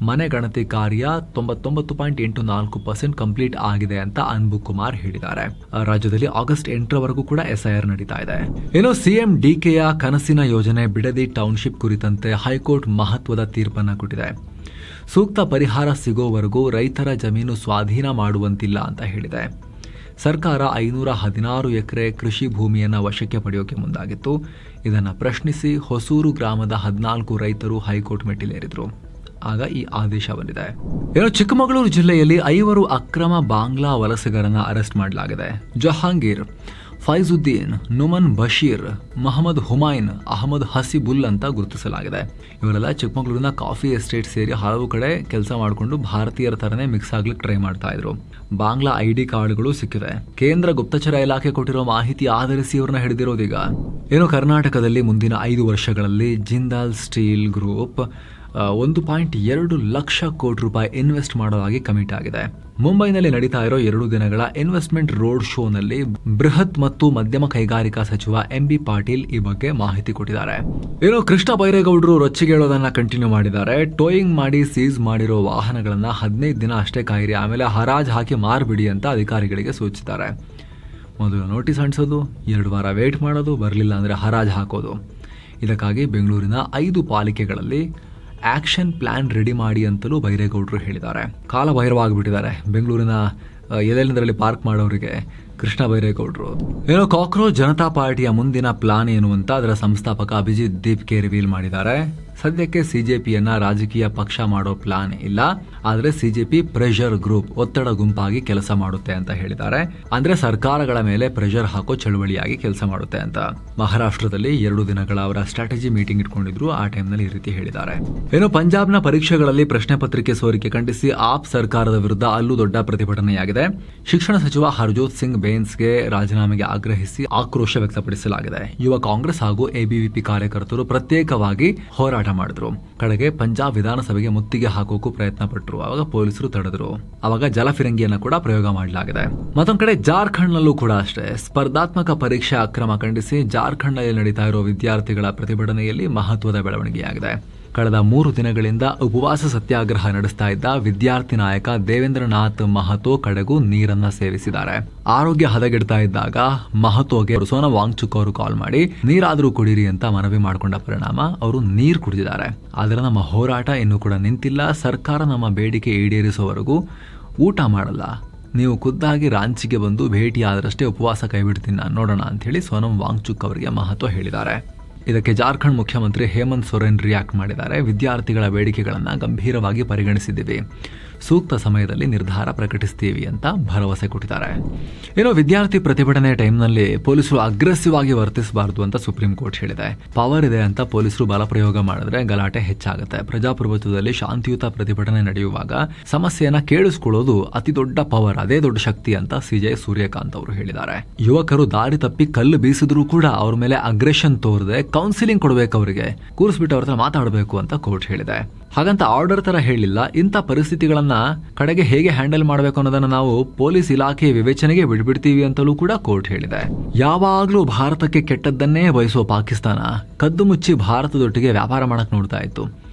ಮನೆ ಗಣತಿ ಕಾರ್ಯ 99.84% ಕಂಪ್ಲೀಟ್ ಆಗಿದೆ ಅಂತ ಅನ್ಬು ಕುಮಾರ್ ಹೇಳಿದ್ದಾರೆ. ರಾಜ್ಯದಲ್ಲಿ ಆಗಸ್ಟ್ 8ರವರೆಗೂ ಕೂಡ SIR ನಡೀತಾ ಇದೆ. ಇನ್ನು CM DKಯ ಕನಸಿನ ಯೋಜನೆ ಬಿಡದಿ ಟೌನ್ಶಿಪ್ ಕುರಿತಂತೆ ಹೈಕೋರ್ಟ್ ಮಹತ್ವದ ತೀರ್ಪನ್ನು ಕೊಟ್ಟಿದೆ. ಸೂಕ್ತ ಪರಿಹಾರ ಸಿಗೋವರೆಗೂ ರೈತರ ಜಮೀನು ಸ್ವಾಧೀನ ಮಾಡುವಂತಿಲ್ಲ ಅಂತ ಹೇಳಿದೆ. ಸರ್ಕಾರ 516 ಎಕರೆ ಕೃಷಿ ಭೂಮಿಯನ್ನು ವಶಕ್ಕೆ ಪಡೆಯೋಕೆ ಮುಂದಾಗಿತ್ತು. ಇದನ್ನು ಪ್ರಶ್ನಿಸಿ ಹೊಸೂರು ಗ್ರಾಮದ 14 ರೈತರು ಹೈಕೋರ್ಟ್ ಮೆಟ್ಟಿಲೇರಿದ್ರು. ಆಗ ಈ ಆದೇಶ ಬಂದಿದೆ. ಇನ್ನು ಚಿಕ್ಕಮಗಳೂರು ಜಿಲ್ಲೆಯಲ್ಲಿ 5 ಅಕ್ರಮ ಬಾಂಗ್ಲಾ ವಲಸಿಗರನ್ನ ಅರೆಸ್ಟ್ ಮಾಡಲಾಗಿದೆ. ಜಹಾಂಗೀರ್ ಫೈಜುದ್ದೀನ್, ನುಮನ್ ಬಶೀರ್, ಮಹಮ್ಮದ್ ಹುಮಾಯಿನ್, ಅಹಮದ್ ಹಸಿಬುಲ್ ಅಂತ ಗುರುತಿಸಲಾಗಿದೆ. ಇವರೆಲ್ಲ ಚಿಕ್ಕಮಗಳೂರಿನ ಕಾಫಿ ಎಸ್ಟೇಟ್ ಸೇರಿ ಹಲವು ಕಡೆ ಕೆಲಸ ಮಾಡಿಕೊಂಡು ಭಾರತೀಯರ ತರನೇ ಮಿಕ್ಸ್ ಆಗ್ಲಿಕ್ಕೆ ಟ್ರೈ ಮಾಡ್ತಾ ಇದ್ರು. ಬಾಂಗ್ಲಾ ID ಕಾರ್ಡ್ಗಳು ಸಿಕ್ಕಿವೆ. ಕೇಂದ್ರ ಗುಪ್ತಚರ ಇಲಾಖೆ ಕೊಟ್ಟಿರೋ ಮಾಹಿತಿ ಆಧರಿಸಿ ಇವ್ರನ್ನ ಹಿಡಿದಿರೋದೀಗ. ಏನು ಕರ್ನಾಟಕದಲ್ಲಿ ಮುಂದಿನ 5 ವರ್ಷಗಳಲ್ಲಿ ಜಿಂದಾಲ್ ಸ್ಟೀಲ್ ಗ್ರೂಪ್ 1.2 ಲಕ್ಷ ಕೋಟಿ ರೂಪಾಯಿ ಇನ್ವೆಸ್ಟ್ ಮಾಡೋದಾಗಿ ಕಮಿಟ್ ಆಗಿದೆ. ಮುಂಬೈನಲ್ಲಿ ನಡೀತಾ ಇರೋ 2 ದಿನಗಳ ಇನ್ವೆಸ್ಟ್ಮೆಂಟ್ ರೋಡ್ ಶೋನಲ್ಲಿ ಬೃಹತ್ ಮತ್ತು ಮಧ್ಯಮ ಕೈಗಾರಿಕಾ ಸಚಿವ MB ಪಾಟೀಲ್ ಈ ಬಗ್ಗೆ ಮಾಹಿತಿ ಕೊಟ್ಟಿದ್ದಾರೆ. ಏನೋ ಕೃಷ್ಣ ಬೈರೇಗೌಡರು ರೊಚ್ಚಿಗೇಳೋದನ್ನ ಕಂಟಿನ್ಯೂ ಮಾಡಿದ್ದಾರೆ. ಟೋಯಿಂಗ್ ಮಾಡಿ ಸೀಸ್ ಮಾಡಿರೋ ವಾಹನಗಳನ್ನ 15 ದಿನ ಅಷ್ಟೇ ಕಾಯಿರಿ, ಆಮೇಲೆ ಹರಾಜ್ ಹಾಕಿ ಮಾರ್ಬಿಡಿ ಅಂತ ಅಧಿಕಾರಿಗಳಿಗೆ ಸೂಚಿಸಿದ್ದಾರೆ. ಮೊದಲು ನೋಟಿಸ್ ಅಂಟಿಸೋದು, 2 ವಾರ ವೇಟ್ ಮಾಡೋದು, ಬರಲಿಲ್ಲ ಅಂದರೆ ಹರಾಜ್ ಹಾಕೋದು. ಇದಕ್ಕಾಗಿ ಬೆಂಗಳೂರಿನ 5 ಪಾಲಿಕೆಗಳಲ್ಲಿ ಆಕ್ಷನ್ ಪ್ಲಾನ್ ರೆಡಿ ಮಾಡಿ ಅಂತಲೂ ಬೈರೇಗೌಡರು ಹೇಳಿದ್ದಾರೆ. ಕಾಲ ಭೈರವಾಗಿಬಿಟ್ಟಿದ್ದಾರೆ ಬೆಂಗಳೂರಿನ ಎಲ್ಲೆಲ್ಲದರಲ್ಲಿ ಪಾರ್ಕ್ ಮಾಡೋರಿಗೆ ಕೃಷ್ಣ ಬೈರೇಗೌಡರು. ಏನೋ ಕಾಕ್ರೋಚ್ ಜನತಾ ಪಾರ್ಟಿಯ ಮುಂದಿನ ಪ್ಲಾನ್ ಏನು ಅಂತ ಅದರ ಸಂಸ್ಥಾಪಕ ಅಭಿಜಿತ್ ದೀಪ್ಗೆ ರಿವೀಲ್ ಮಾಡಿದ್ದಾರೆ. ಸದ್ಯಕ್ಕೆ ಸಿಜೆಪಿಯನ್ನ ರಾಜಕೀಯ ಪಕ್ಷ ಮಾಡೋ ಪ್ಲಾನ್ ಇಲ್ಲ, ಆದ್ರೆ ಸಿಜೆಪಿ ಪ್ರೆಷರ್ ಗ್ರೂಪ್, ಒತ್ತಡ ಗುಂಪಾಗಿ ಕೆಲಸ ಮಾಡುತ್ತೆ ಅಂತ ಹೇಳಿದ್ದಾರೆ. ಅಂದ್ರೆ ಸರ್ಕಾರಗಳ ಮೇಲೆ ಪ್ರೆಷರ್ ಹಾಕೋ ಚಳವಳಿಯಾಗಿ ಕೆಲಸ ಮಾಡುತ್ತೆ ಅಂತ. ಮಹಾರಾಷ್ಟ್ರದಲ್ಲಿ 2 ದಿನಗಳ ಅವರ ಸ್ಟ್ರಾಟಜಿ ಮೀಟಿಂಗ್ ಇಟ್ಕೊಂಡಿದ್ರು. ಆ ಟೈಮ್ನಲ್ಲಿ ಈ ರೀತಿ ಹೇಳಿದ್ದಾರೆ. ಏನೋ ಪಂಜಾಬ್ನ ಪರೀಕ್ಷೆಗಳಲ್ಲಿ ಪ್ರಶ್ನೆ ಪತ್ರಿಕೆ ಸೋರಿಕೆ ಖಂಡಿಸಿ ಆಪ್ ಸರ್ಕಾರದ ವಿರುದ್ಧ ಅಲ್ಲೂ ದೊಡ್ಡ ಪ್ರತಿಭಟನೆಯಾಗಿದೆ. ಶಿಕ್ಷಣ ಸಚಿವ ಹರ್ಜೋತ್ ಸಿಂಗ್ ಬೇನ್ಸ್ಗೆ ರಾಜೀನಾಮೆಗೆ ಆಗ್ರಹಿಸಿ ಆಕ್ರೋಶ ವ್ಯಕ್ತಪಡಿಸಲಾಗಿದೆ. ಯುವ ಕಾಂಗ್ರೆಸ್ ಹಾಗೂ ABVP ಕಾರ್ಯಕರ್ತರು ಪ್ರತ್ಯೇಕವಾಗಿ ಹೋರಾಟ ಮಾಡಿದ್ರು. ಕಡೆಗೆ ಪಂಜಾಬ್ ವಿಧಾನಸಭೆಗೆ ಮುತ್ತಿಗೆ ಹಾಕೋಕು ಪ್ರಯತ್ನ ಪಟ್ಟರು. ಅವಾಗ ಪೊಲೀಸರು ತಡೆದ್ರು. ಅವಾಗ ಜಲಫಿರಂಗಿಯನ್ನ ಕೂಡ ಪ್ರಯೋಗ ಮಾಡಲಾಗಿದೆ. ಮತ್ತೊಂದ್ ಕಡೆ ಜಾರ್ಖಂಡ್ ನಲ್ಲೂ ಕೂಡ ಅಷ್ಟೇ ಸ್ಪರ್ಧಾತ್ಮಕ ಪರೀಕ್ಷೆ ಅಕ್ರಮ ಖಂಡಿಸಿ ಜಾರ್ಖಂಡ್ ನಲ್ಲಿ ನಡೀತಾ ಇರೋ ವಿದ್ಯಾರ್ಥಿಗಳ ಪ್ರತಿಭಟನೆಯಲ್ಲಿ ಮಹತ್ವದ ಬೆಳವಣಿಗೆಯಾಗಿದೆ. ಕಳೆದ 3 ದಿನಗಳಿಂದ ಉಪವಾಸ ಸತ್ಯಾಗ್ರಹ ನಡೆಸ್ತಾ ಇದ್ದ ವಿದ್ಯಾರ್ಥಿ ನಾಯಕ ದೇವೇಂದ್ರನಾಥ್ ಮಹತೋ ಕಡೆಗೂ ನೀರನ್ನ ಸೇವಿಸಿದ್ದಾರೆ. ಆರೋಗ್ಯ ಹದಗೆಡ್ತಾ ಇದ್ದಾಗ ಮಹತೋಗೆ ಸೋನಮ್ ವಾಂಗ್ಚುಕ್ ಅವರು ಕಾಲ್ ಮಾಡಿ ನೀರಾದ್ರೂ ಕುಡೀರಿ ಅಂತ ಮನವಿ ಮಾಡಿಕೊಂಡ ಪರಿಣಾಮ ಅವರು ನೀರು ಕುಡಿದಿದ್ದಾರೆ. ಆದರೆ ನಮ್ಮ ಹೋರಾಟ ಇನ್ನೂ ಕೂಡ ನಿಂತಿಲ್ಲ. ಸರ್ಕಾರ ನಮ್ಮ ಬೇಡಿಕೆ ಈಡೇರಿಸುವವರೆಗೂ ಊಟ ಮಾಡಲ್ಲ. ನೀವು ಖುದ್ದಾಗಿ ರಾಂಚಿಗೆ ಬಂದು ಭೇಟಿಯಾದರಷ್ಟೇ ಉಪವಾಸ ಕೈಬಿಡ್ತೀನಿ ನಾನು, ನೋಡೋಣ ಅಂತ ಹೇಳಿ ಸೋನಮ್ ವಾಂಗ್ಚುಕ್ ಅವರಿಗೆ ಮಹತ್ವ ಹೇಳಿದ್ದಾರೆ. ಇದಕ್ಕೆ ಜಾರ್ಖಂಡ್ ಮುಖ್ಯಮಂತ್ರಿ ಹೇಮಂತ್ ಸೊರೇನ್ ರಿಯಾಕ್ಟ್ ಮಾಡಿದ್ದಾರೆ. ವಿದ್ಯಾರ್ಥಿಗಳ ಬೇಡಿಕೆಗಳನ್ನು ಗಂಭೀರವಾಗಿ ಪರಿಗಣಿಸಿದ್ದೀವಿ, ಸೂಕ್ತ ಸಮಯದಲ್ಲಿ ನಿರ್ಧಾರ ಪ್ರಕಟಿಸ್ತೀವಿ ಅಂತ ಭರವಸೆ ಕೊಟ್ಟಿದ್ದಾರೆ. ಏನೋ ವಿದ್ಯಾರ್ಥಿ ಪ್ರತಿಭಟನೆ ಟೈಮ್ನಲ್ಲಿ ಪೊಲೀಸರು ಅಗ್ರೆಸಿವ್ ಆಗಿ ವರ್ತಿಸಬಾರದು ಅಂತ ಸುಪ್ರೀಂ ಕೋರ್ಟ್ ಹೇಳಿದೆ. ಪವರ್ ಇದೆ ಅಂತ ಪೊಲೀಸರು ಬಲಪ್ರಯೋಗ ಮಾಡಿದ್ರೆ ಗಲಾಟೆ ಹೆಚ್ಚಾಗುತ್ತೆ. ಪ್ರಜಾಪ್ರಭುತ್ವದಲ್ಲಿ ಶಾಂತಿಯುತ ಪ್ರತಿಭಟನೆ ನಡೆಯುವಾಗ ಸಮಸ್ಯೆಯನ್ನ ಕೇಳಿಸ್ಕೊಳ್ಳೋದು ಅತಿ ದೊಡ್ಡ ಪವರ್, ಅದೇ ದೊಡ್ಡ ಶಕ್ತಿ ಅಂತ CJ ಸೂರ್ಯಕಾಂತ್ ಅವರು ಹೇಳಿದ್ದಾರೆ. ಯುವಕರು ದಾರಿ ತಪ್ಪಿ ಕಲ್ಲು ಬೀಸಿದ್ರು ಕೂಡ ಅವ್ರ ಮೇಲೆ ಅಗ್ರೆಷನ್ ತೋರದೆ ಕೌನ್ಸಿಲಿಂಗ್ ಕೊಡಬೇಕು, ಅವರಿಗೆ ಕೂರಿಸ್ಬಿಟ್ಟು ಅವ್ರ ಹತ್ರ ಮಾತಾಡಬೇಕು ಅಂತ ಕೋರ್ಟ್ ಹೇಳಿದೆ. ಹಾಗಂತ ಆರ್ಡರ್ ತರ ಹೇಳಿಲ್ಲ. ಇಂಥ ಪರಿಸ್ಥಿತಿಗಳನ್ನ ಕಡೆಗೆ ಹೇಗೆ ಹ್ಯಾಂಡಲ್ ಮಾಡಬೇಕು ಅನ್ನೋದನ್ನ ನಾವು ಪೊಲೀಸ್ ಇಲಾಖೆ ವಿವೇಚನೆಗೆ ಬಿಡ್ಬಿಡ್ತೀವಿ ಅಂತಲೂ ಕೂಡ ಕೋರ್ಟ್ ಹೇಳಿದೆ. ಯಾವಾಗ್ಲೂ ಭಾರತಕ್ಕೆ ಕೆಟ್ಟದ್ದನ್ನೇ ಬಯಸುವ ಪಾಕಿಸ್ತಾನ ಕದ್ದು ಮುಚ್ಚಿ ಭಾರತದೊಟ್ಟಿಗೆ ವ್ಯಾಪಾರ ಮಾಡಕ್ ನೋಡ್ತಾ ಇತ್ತು.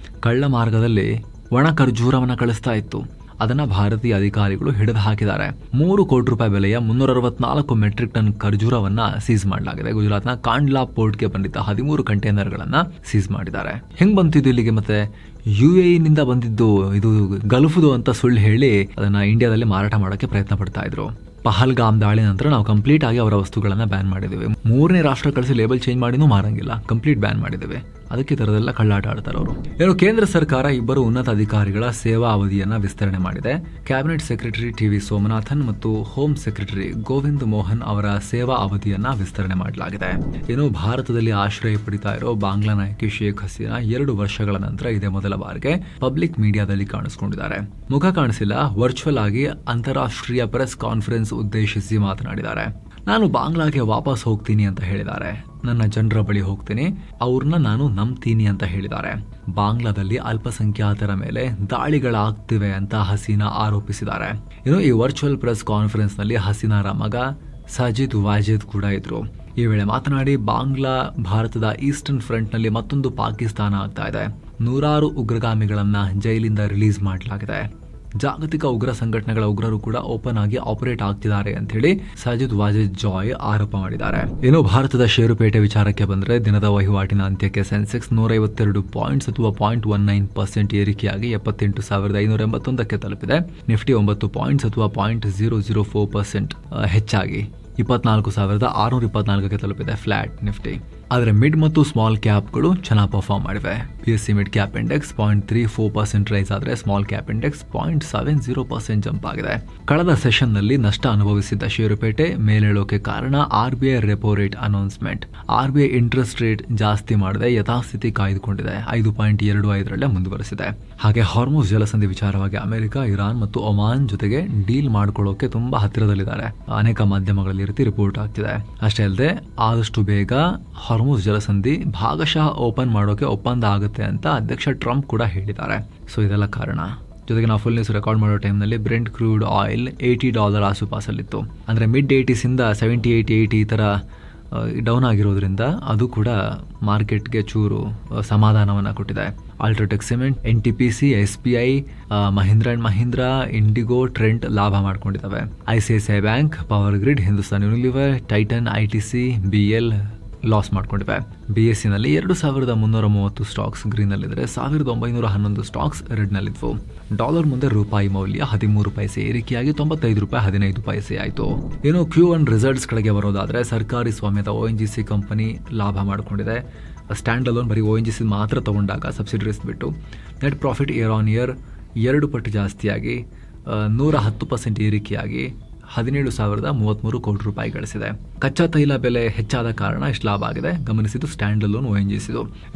ಕಳ್ಳ ಮಾರ್ಗದಲ್ಲಿ ಒಣ ಖರ್ಜೂರವನ್ನ ಕಳಿಸ್ತಾ ಇತ್ತು. ಅದನ್ನ ಭಾರತೀಯ ಅಧಿಕಾರಿಗಳು ಹಿಡಿದು ಹಾಕಿದ್ದಾರೆ. 3 ಕೋಟಿ ರೂಪಾಯಿ ಬೆಲೆಯ 364 ಮೆಟ್ರಿಕ್ ಟನ್ ಖರ್ಜೂರವನ್ನ ಸೀಸ್ ಮಾಡಲಾಗಿದೆ. ಗುಜರಾತ್ನ ಕಾಂಡ್ಲಾ ಪೋರ್ಟ್ಗೆ ಬಂದಿದ್ದ 13 ಕಂಟೈನರ್ಗಳನ್ನ ಸೀಸ್ ಮಾಡಿದ್ದಾರೆ. ಹೆಂಗ್ ಬಂತಿದ್ದು ಇಲ್ಲಿಗೆ? ಮತ್ತೆ UAE ನಿಂದ ಬಂದಿದ್ದು, ಇದು ಗಲ್ಫ್ದು ಅಂತ ಸುಳ್ಳು ಹೇಳಿ ಅದನ್ನ ಇಂಡಿಯಾದಲ್ಲಿ ಮಾರಾಟ ಮಾಡೋಕೆ ಪ್ರಯತ್ನ ಪಡ್ತಾ ಇದ್ರು. ಪಹಲ್ಗಾಮ್ ದಾಳಿ ನಂತರ ನಾವು ಕಂಪ್ಲೀಟ್ ಆಗಿ ಅವರ ವಸ್ತುಗಳನ್ನ ಬ್ಯಾನ್ ಮಾಡಿದ್ದೇವೆ. 3ನೇ ರಾಷ್ಟ್ರ ಕಳಿಸಿ ಲೇಬಲ್ ಚೇಂಜ್ ಮಾಡಿನೂ ಮಾರಂಗಿಲ್ಲ, ಕಂಪ್ಲೀಟ್ ಬ್ಯಾನ್ ಮಾಡಿದ್ದೇವೆ. ಅದಕ್ಕೆ ತರದೆಲ್ಲ ಕಳ್ಳಾಟ ಆಡ್ತಾರೆ ಅವರು. ಏನು ಕೇಂದ್ರ ಸರ್ಕಾರ 2 ಉನ್ನತ ಅಧಿಕಾರಿಗಳ ಸೇವಾ ಅವಧಿಯನ್ನ ವಿಸ್ತರಣೆ ಮಾಡಿದೆ. ಕ್ಯಾಬಿನೆಟ್ ಸೆಕ್ರೆಟರಿ TV ಸೋಮನಾಥನ್ ಮತ್ತು ಹೋಮ್ ಸೆಕ್ರೆಟರಿ ಗೋವಿಂದ್ ಮೋಹನ್ ಅವರ ಸೇವಾ ಅವಧಿಯನ್ನ ವಿಸ್ತರಣೆ ಮಾಡಲಾಗಿದೆ. ಏನು ಭಾರತದಲ್ಲಿ ಆಶ್ರಯ ಪಡಿತಾ ಇರೋ ಬಾಂಗ್ಲಾ ನಾಯಕಿ ಶೇಖ್ ಹಸೀನಾ 2 ವರ್ಷಗಳ ನಂತರ ಇದೇ ಮೊದಲ ಬಾರಿಗೆ ಪಬ್ಲಿಕ್ ಮೀಡಿಯಾದಲ್ಲಿ ಕಾಣಿಸಿಕೊಂಡಿದ್ದಾರೆ. ಮುಖ ಕಾಣಿಸಿಲ್ಲ, ವರ್ಚುವಲ್ ಆಗಿ ಅಂತಾರಾಷ್ಟ್ರೀಯ ಪ್ರೆಸ್ ಕಾನ್ಫರೆನ್ಸ್ ಉದ್ದೇಶಿಸಿ ಮಾತನಾಡಿದ್ದಾರೆ. ನಾನು ಬಾಂಗ್ಲಾಗೆ ವಾಪಸ್ ಹೋಗ್ತೀನಿ ಅಂತ ಹೇಳಿದ್ದಾರೆ. ನನ್ನ ಜನರ ಬಳಿ ಹೋಗ್ತೀನಿ, ಅವ್ರನ್ನ ನಾನು ನಂಬ್ತೀನಿ ಅಂತ ಹೇಳಿದ್ದಾರೆ. ಬಾಂಗ್ಲಾದಲ್ಲಿ ಅಲ್ಪಸಂಖ್ಯಾತರ ಮೇಲೆ ದಾಳಿಗಳಾಗ್ತಿವೆ ಅಂತ ಹಸೀನಾ ಆರೋಪಿಸಿದ್ದಾರೆ. ಇನ್ನು ಈ ವರ್ಚುವಲ್ ಪ್ರೆಸ್ ಕಾನ್ಫರೆನ್ಸ್ ನಲ್ಲಿ ಹಸೀನಾರ ಮಗ ಸಜಿದ್ ವಾಜಿದ್ ಕೂಡ ಇದ್ರು. ಈ ವೇಳೆ ಮಾತನಾಡಿ ಬಾಂಗ್ಲಾ ಭಾರತದ ಈಸ್ಟರ್ನ್ ಫ್ರಂಟ್ ನಲ್ಲಿ ಮತ್ತೊಂದು ಪಾಕಿಸ್ತಾನ ಆಗ್ತಾ ಇದೆ. 100 ಉಗ್ರಗಾಮಿಗಳನ್ನ ಜೈಲಿಂದ ರಿಲೀಸ್ ಮಾಡಲಾಗಿದೆ. ಜಾಗತಿಕ ಉಗ್ರ ಸಂಘಟನೆಗಳ ಉಗ್ರರು ಕೂಡ ಓಪನ್ ಆಗಿ ಆಪರೇಟ್ ಆಗ್ತಿದ್ದಾರೆ ಅಂತ ಹೇಳಿ ಸಜಿದ್ ವಾಜಿದ್ ಜಾಯ್ ಆರೋಪ ಮಾಡಿದ್ದಾರೆ. ಇನ್ನು ಭಾರತದ ಷೇರುಪೇಟೆ ವಿಚಾರಕ್ಕೆ ಬಂದ್ರೆ ದಿನದ ವಹಿವಾಟಿನ ಅಂತ್ಯಕ್ಕೆ ಸೆನ್ಸೆಕ್ಸ್ 152 ಪಾಯಿಂಟ್ಸ್ ಅಥವಾ 0.19% ಏರಿಕೆಯಾಗಿ 78,581ಕ್ಕೆ ತಲುಪಿದೆ. ನಿಫ್ಟಿ 9 ಪಾಯಿಂಟ್ಸ್ ಅಥವಾ 0.004% ಹೆಚ್ಚಾಗಿ 24,624ಕ್ಕೆ ತಲುಪಿದೆ ಫ್ಲಾಟ್ ನಿಫ್ಟಿ. ಆದರೆ ಮಿಡ್ ಮತ್ತು ಸ್ಮಾಲ್ ಕ್ಯಾಪ್ಗಳು ಚೆನ್ನಾಗಿ ಪರ್ಫಾರ್ಮ್ ಮಾಡಿವೆ. BSE mid cap index 0.34% rise ಆದರೆ ಸ್ಮಾಲ್ ಕ್ಯಾಪ್ ಇಂಡೆಕ್ಸ್ 0.70% ಜಂಪ್ ಆಗಿದೆ. ಕಳೆದ ಸೆಷನ್ನಲ್ಲಿ ನಷ್ಟ ಅನುಭವಿಸಿದ್ದ ಷೇರುಪೇಟೆ ಮೇಲೇಳೋಕೆ ಕಾರಣ RBI repo rate announcement. RBI interest rate ಜಾಸ್ತಿ ಮಾಡದೆ ಯಥಾಸ್ಥಿತಿ ಕಾಯ್ದುಕೊಂಡಿದೆ, 5.25ರಲ್ಲೇ ಮುಂದುವರೆಸಿದೆ. ಹಾಗೆ ಹಾರ್ಮುಜ್ ಜಲಸಂಧಿ ವಿಚಾರವಾಗಿ ಅಮೆರಿಕ, ಇರಾನ್ ಮತ್ತು ಒಮಾನ್ ಜೊತೆಗೆ ಡೀಲ್ ಮಾಡ್ಕೊಳ್ಳೋಕೆ ತುಂಬಾ ಹತ್ತಿರದಲ್ಲಿದ್ದಾರೆ. ಅನೇಕ ಮಾಧ್ಯಮಗಳಲ್ಲಿ ರೀತಿ ರಿಪೋರ್ಟ್ ಆಗ್ತಿದೆ. ಅಷ್ಟೇ ಅಲ್ಲದೆ ಆದಷ್ಟು ಬೇಗ ಹಾರ್ಮುಜ್ ಜಲಸಂಧಿ ಭಾಗಶಃ ಓಪನ್ ಮಾಡೋಕೆ ಒಪ್ಪಂದ ಆಗುತ್ತೆ ಅಂತ ಅಧ್ಯಕ್ಷ ಟ್ರಂಪ್ ಕೂಡ ಹೇಳಿದ್ದಾರೆ. ಸೊ ಇದೆಲ್ಲ ಕಾರಣ. ಜೊತೆಗೆ ನಾವು ಫುಲ್ ನ್ಯೂಸ್ ರೆಕಾರ್ಡ್ ಮಾಡೋ ಟೈಮ್ನಲ್ಲಿ ಬ್ರೆಂಟ್ ಕ್ರೂಡ್ ಆಯಿಲ್ $80 ಆಸುಪಾಸಲ್ಲಿತ್ತು. ಅಂದರೆ ಮಿಡ್ 80s ಇಂದ 78-80 ಈ ಥರ ಡೌನ್ ಆಗಿರೋದ್ರಿಂದ ಅದು ಕೂಡ ಮಾರ್ಕೆಟ್ಗೆ ಚೂರು ಸಮಾಧಾನವನ್ನು ಕೊಟ್ಟಿದೆ. UltraTech cement, NTPC, SBI, Mahindra and Mahindra, IndiGo, Trent ಲಾಭ ಮಾಡ್ಕೊಂಡಿದ್ದಾವೆ. ICICI bank, power grid, Hindustan Unilever, Titan, ITC, BL loss ಮಾಡ್ಕೊಂಡಿವೆ. BSE ನಲ್ಲಿ 2330 ಸ್ಟಾಕ್ಸ್ ಗ್ರೀನಲ್ಲಿದ್ದರೆ 1911 ಸ್ಟಾಕ್ಸ್ ರೆಡ್ನಲ್ಲಿದ್ವು. ಡಾಲರ್ ಮುಂದೆ ರೂಪಾಯಿ ಮೌಲ್ಯ 13 ಪೈಸೆ ಏರಿಕೆಯಾಗಿ $95.15 ಆಯಿತು. ಇನ್ನು Q1 ರಿಸಲ್ಟ್ಸ್ ಕಡೆಗೆ ಬರೋದಾದರೆ ಸರ್ಕಾರಿ ಸ್ವಾಮ್ಯದ ONGC ಕಂಪನಿ ಲಾಭ ಮಾಡಿಕೊಂಡಿದೆ. ಸ್ಟ್ಯಾಂಡ್ ಅಲೋನ್ ಬರೀ ONGC ಮಾತ್ರ ತಗೊಂಡಾಗ ಸಬ್ಸಿಡರೀಸ್ ಬಿಟ್ಟು net profit year on year 2 ಪಟ್ಟು ಜಾಸ್ತಿಯಾಗಿ 110% ಏರಿಕೆಯಾಗಿ 17,033 ಕೋಟಿ ರೂಪಾಯಿ ಗಳಿಸಿದೆ. ಕಚ್ಚಾ ತೈಲ ಬೆಲೆ ಹೆಚ್ಚಾದ ಕಾರಣ ಇಷ್ಟು ಲಾಭ ಆಗಿದೆ. ಗಮನಿಸಿದ್ದು ಸ್ಟ್ಯಾಂಡ್ ಅಲೋನ್ ONGC.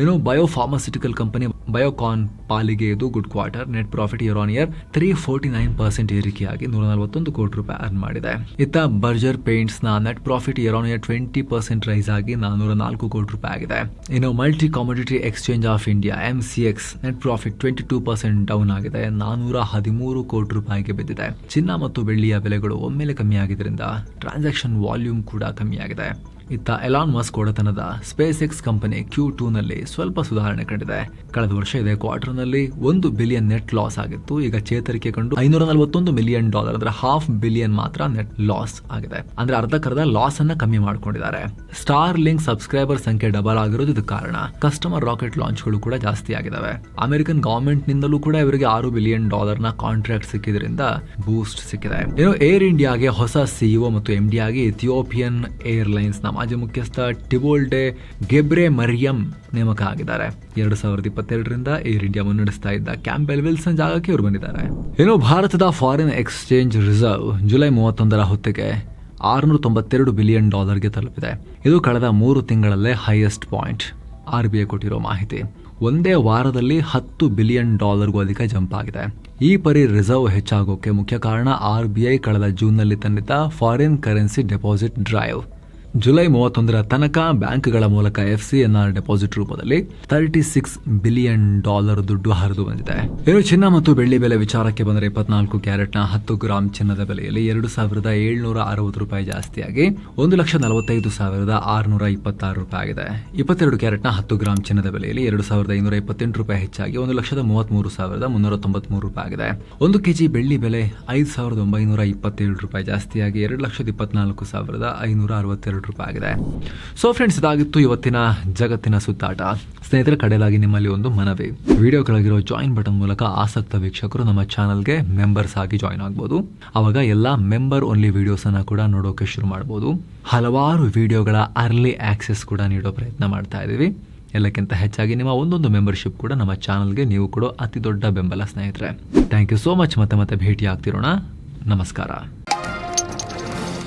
ಇನ್ನು ಬಯೋಫಾರ್ಮಾಸ್ಯೂಟಿಕಲ್ ಕಂಪನಿ ಬಯೋಕಾನ್ ಪಾಲಿಗೆ ಇದು good quarter. Net profit year on year 349% ಏರಿಕೆಯಾಗಿ 141 ಕೋಟಿ ರೂಪಾಯಿ ಅರ್ನ್ ಮಾಡಿದೆ. ಇತ್ತ ಬರ್ಜರ್ ಪೇಂಟ್ಸ್ ನ net profit year on year 20% rise ಆಗಿ 404 ಕೋಟಿ ರೂಪಾಯಿ ಆಗಿದೆ. ಇನ್ನು multi commodity exchange of India MCX net profit 22% down ಆಗಿದೆ, 413 ಕೋಟಿ ರೂಪಾಯಿಗೆ ಬಿದ್ದಿದೆ. ಚಿನ್ನ ಮತ್ತು ಬೆಳ್ಳಿಯ ಬೆಲೆಗಳು ಒಮ್ಮೆಲೆ ಕಮ್ಮಿ ಆಗಿದ್ದರಿಂದ ಟ್ರಾನ್ಸಾಕ್ಷನ್ ವಾಲ್ಯೂಮ್ ಕೂಡ ಕಮ್ಮಿಯಾಗಿದೆ. ಇತ್ತ ಎಲಾನ್ ಮಸ್ಕ್ ಒಡೆತನದ ಸ್ಪೇಸ್ ಎಕ್ಸ್ ಕಂಪನಿ Q2 ನಲ್ಲಿ ಸ್ವಲ್ಪ ಸುಧಾರಣೆ ಕಂಡಿದೆ. ಕಳೆದ ವರ್ಷ ಇದೇ ಕ್ವಾರ್ಟರ್ನಲ್ಲಿ $1 ಬಿಲಿಯನ್ ನೆಟ್ ಲಾಸ್ ಆಗಿತ್ತು. ಈಗ ಚೇತರಿಕೆ ಕಂಡು $541 ಮಿಲಿಯನ್ ಅಂದ್ರೆ $500 million ಮಾತ್ರ ನೆಟ್ ಲಾಸ್ ಆಗಿದೆ. ಅಂದ್ರೆ ಅರ್ಧಕ್ಕರ್ಧ ಲಾಸ್ ಅನ್ನ ಕಮ್ಮಿ ಮಾಡ್ಕೊಂಡಿದ್ದಾರೆ. ಸ್ಟಾರ್ ಲಿಂಕ್ ಸಬ್ಸ್ಕ್ರೈಬರ್ ಸಂಖ್ಯೆ ಡಬಲ್ ಆಗಿರೋದು ಇದು ಕಾರಣ. ಕಸ್ಟಮರ್ ರಾಕೆಟ್ ಲಾಂಚ್ಗಳು ಕೂಡ ಜಾಸ್ತಿ ಆಗಿದಾವೆ. ಅಮೆರಿಕನ್ ಗವರ್ಮೆಂಟ್ ನಿಂದಲೂ ಕೂಡ ಇವರಿಗೆ $6 ಬಿಲಿಯನ್ ನ ಕಾಂಟ್ರಾಕ್ಟ್ ಸಿಕ್ಕಿದ್ರಿಂದ ಬೂಸ್ಟ್ ಸಿಕ್ಕಿದೆ. ಇನ್ನು ಏರ್ ಇಂಡಿಯಾಗೆ ಹೊಸ CEO ಮತ್ತು MD ಆಗಿ ಇಥಿಯೋಪಿಯನ್ ಏರ್ಲೈನ್ಸ್ ನ ಮಾಜಿ ಮುಖ್ಯಸ್ಥ ಟಿಬೋಲ್ಡೆ ಗೆಬ್ರೆ ಮರಿಯಂ ನೇಮಕ ಆಗಿದ್ದಾರೆ. 2022ರಿಂದ ಏರ್ ಇಂಡಿಯಾ ಮುನ್ನಡೆಸ್ತಾ ಇದ್ದ ಕ್ಯಾಂಪೆಲ್ ವಿಲ್ಸನ್ ಜಾಗಕ್ಕೆ ಇವರು ಬಂದಿದ್ದಾರೆ. ಇನ್ನು ಭಾರತದ ಫಾರಿನ್ ಎಕ್ಸ್ಚೇಂಜ್ ರಿಸರ್ವ್ ಜುಲೈ 31ರ ಹೊತ್ತಿಗೆ $692 ಬಿಲಿಯನ್ ತಲುಪಿದೆ. ಇದು ಕಳೆದ 3 ತಿಂಗಳಲ್ಲೇ ಹೈಯೆಸ್ಟ್ ಪಾಯಿಂಟ್. RBI ಕೊಟ್ಟಿರೋ ಮಾಹಿತಿ. ಒಂದೇ ವಾರದಲ್ಲಿ $10 ಬಿಲಿಯನ್ ಅಧಿಕ ಜಂಪ್ ಆಗಿದೆ. ಈ ಪರಿ ರಿಸರ್ವ್ ಹೆಚ್ಚಾಗೋಕೆ ಮುಖ್ಯ ಕಾರಣ RBI ಕಳೆದ ಜೂನ್ನಲ್ಲಿ ತಂದಿದ್ದ ಫಾರಿನ್ ಕರೆನ್ಸಿ ಡೆಪಾಸಿಟ್ ಡ್ರೈವ್. ಜುಲೈ 31ರ ತನಕ ಬ್ಯಾಂಕ್ಗಳ ಮೂಲಕ FCNR ಡೆಪಾಸಿಟ್ ರೂಪದಲ್ಲಿ $36 ಬಿಲಿಯನ್ ದುಡ್ಡು ಹರಿದು ಬಂದಿದೆ. ಇನ್ನು ಚಿನ್ನ ಮತ್ತು ಬೆಳ್ಳಿ ಬೆಲೆ ವಿಚಾರಕ್ಕೆ ಬಂದರೆ 24 ಕ್ಯಾರೆಟ್ನ 10 ಗ್ರಾಂ ಚಿನ್ನದ ಬೆಲೆಯಲ್ಲಿ $2,760 ರೂಪಾಯಿ ಜಾಸ್ತಿಯಾಗಿ 1,45,626 ರೂಪಾಯಿ ಆಗಿದೆ. 22 ಕ್ಯಾರೆಟ್ನ 10 ಗ್ರಾಂ ಚಿನ್ನದ ಬೆಲೆಯಲ್ಲಿ $2,528 ರೂಪಾಯಿ ಹೆಚ್ಚಾಗಿ 1,33,393 ರೂಪಾಯಿ ಆಗಿದೆ. 1 ಕೆಜಿ ಬೆಳ್ಳಿ ಬೆಲೆ $5,927 ರೂಪಾಯಿ ಜಾಸ್ತಿಯಾಗಿ 2,24,562 ರೂಪಾಯಿ ಆಗಿದೆ. ಸೊ ಫ್ರೆಂಡ್ಸ್, ಇದಾಗಿತ್ತು ಇವತ್ತಿನ ಜಗತ್ತಿನ ಸುತ್ತಾಟ. ಸ್ನೇಹಿತರ ಕಡೆಯಲಾಗಿ ನಿಮ್ಮಲ್ಲಿ ಒಂದು ಮನವಿ. ವಿಡಿಯೋ ಕೆಳಗಿರೋ ಜಾಯಿನ್ ಬಟನ್ ಮೂಲಕ ಆಸಕ್ತ ವೀಕ್ಷಕರು ನಮ್ಮ ಚಾನಲ್ಗೆ ಮೆಂಬರ್ಸ್ ಆಗಿ ಜಾಯಿನ್ ಆಗ್ಬೋದು. ಆವಾಗ ಎಲ್ಲ ಮೆಂಬರ್ ಓನ್ಲಿ ವಿಡಿಯೋಸ್ ಅನ್ನ ಕೂಡ ನೋಡೋಕೆ ಶುರು ಮಾಡ್ಬೋದು. ಹಲವಾರು ವಿಡಿಯೋಗಳ ಅರ್ಲಿ ಆಕ್ಸೆಸ್ ಕೂಡ ನೀಡೋ ಪ್ರಯತ್ನ ಮಾಡ್ತಾ ಇದ್ದೀವಿ. ಎಲ್ಲಕ್ಕಿಂತ ಹೆಚ್ಚಾಗಿ ನಿಮ್ಮ ಒಂದೊಂದು ಮೆಂಬರ್ಶಿಪ್ ಕೂಡ ನಮ್ಮ ಚಾನಲ್ಗೆ ನೀವು ಕೊಡೋ ಅತಿ ದೊಡ್ಡ ಬೆಂಬಲ ಸ್ನೇಹಿತರೆ. Thank you so much. ಮತ್ತೆ ಭೇಟಿ ಆಗ್ತಿರೋಣ. ನಮಸ್ಕಾರ.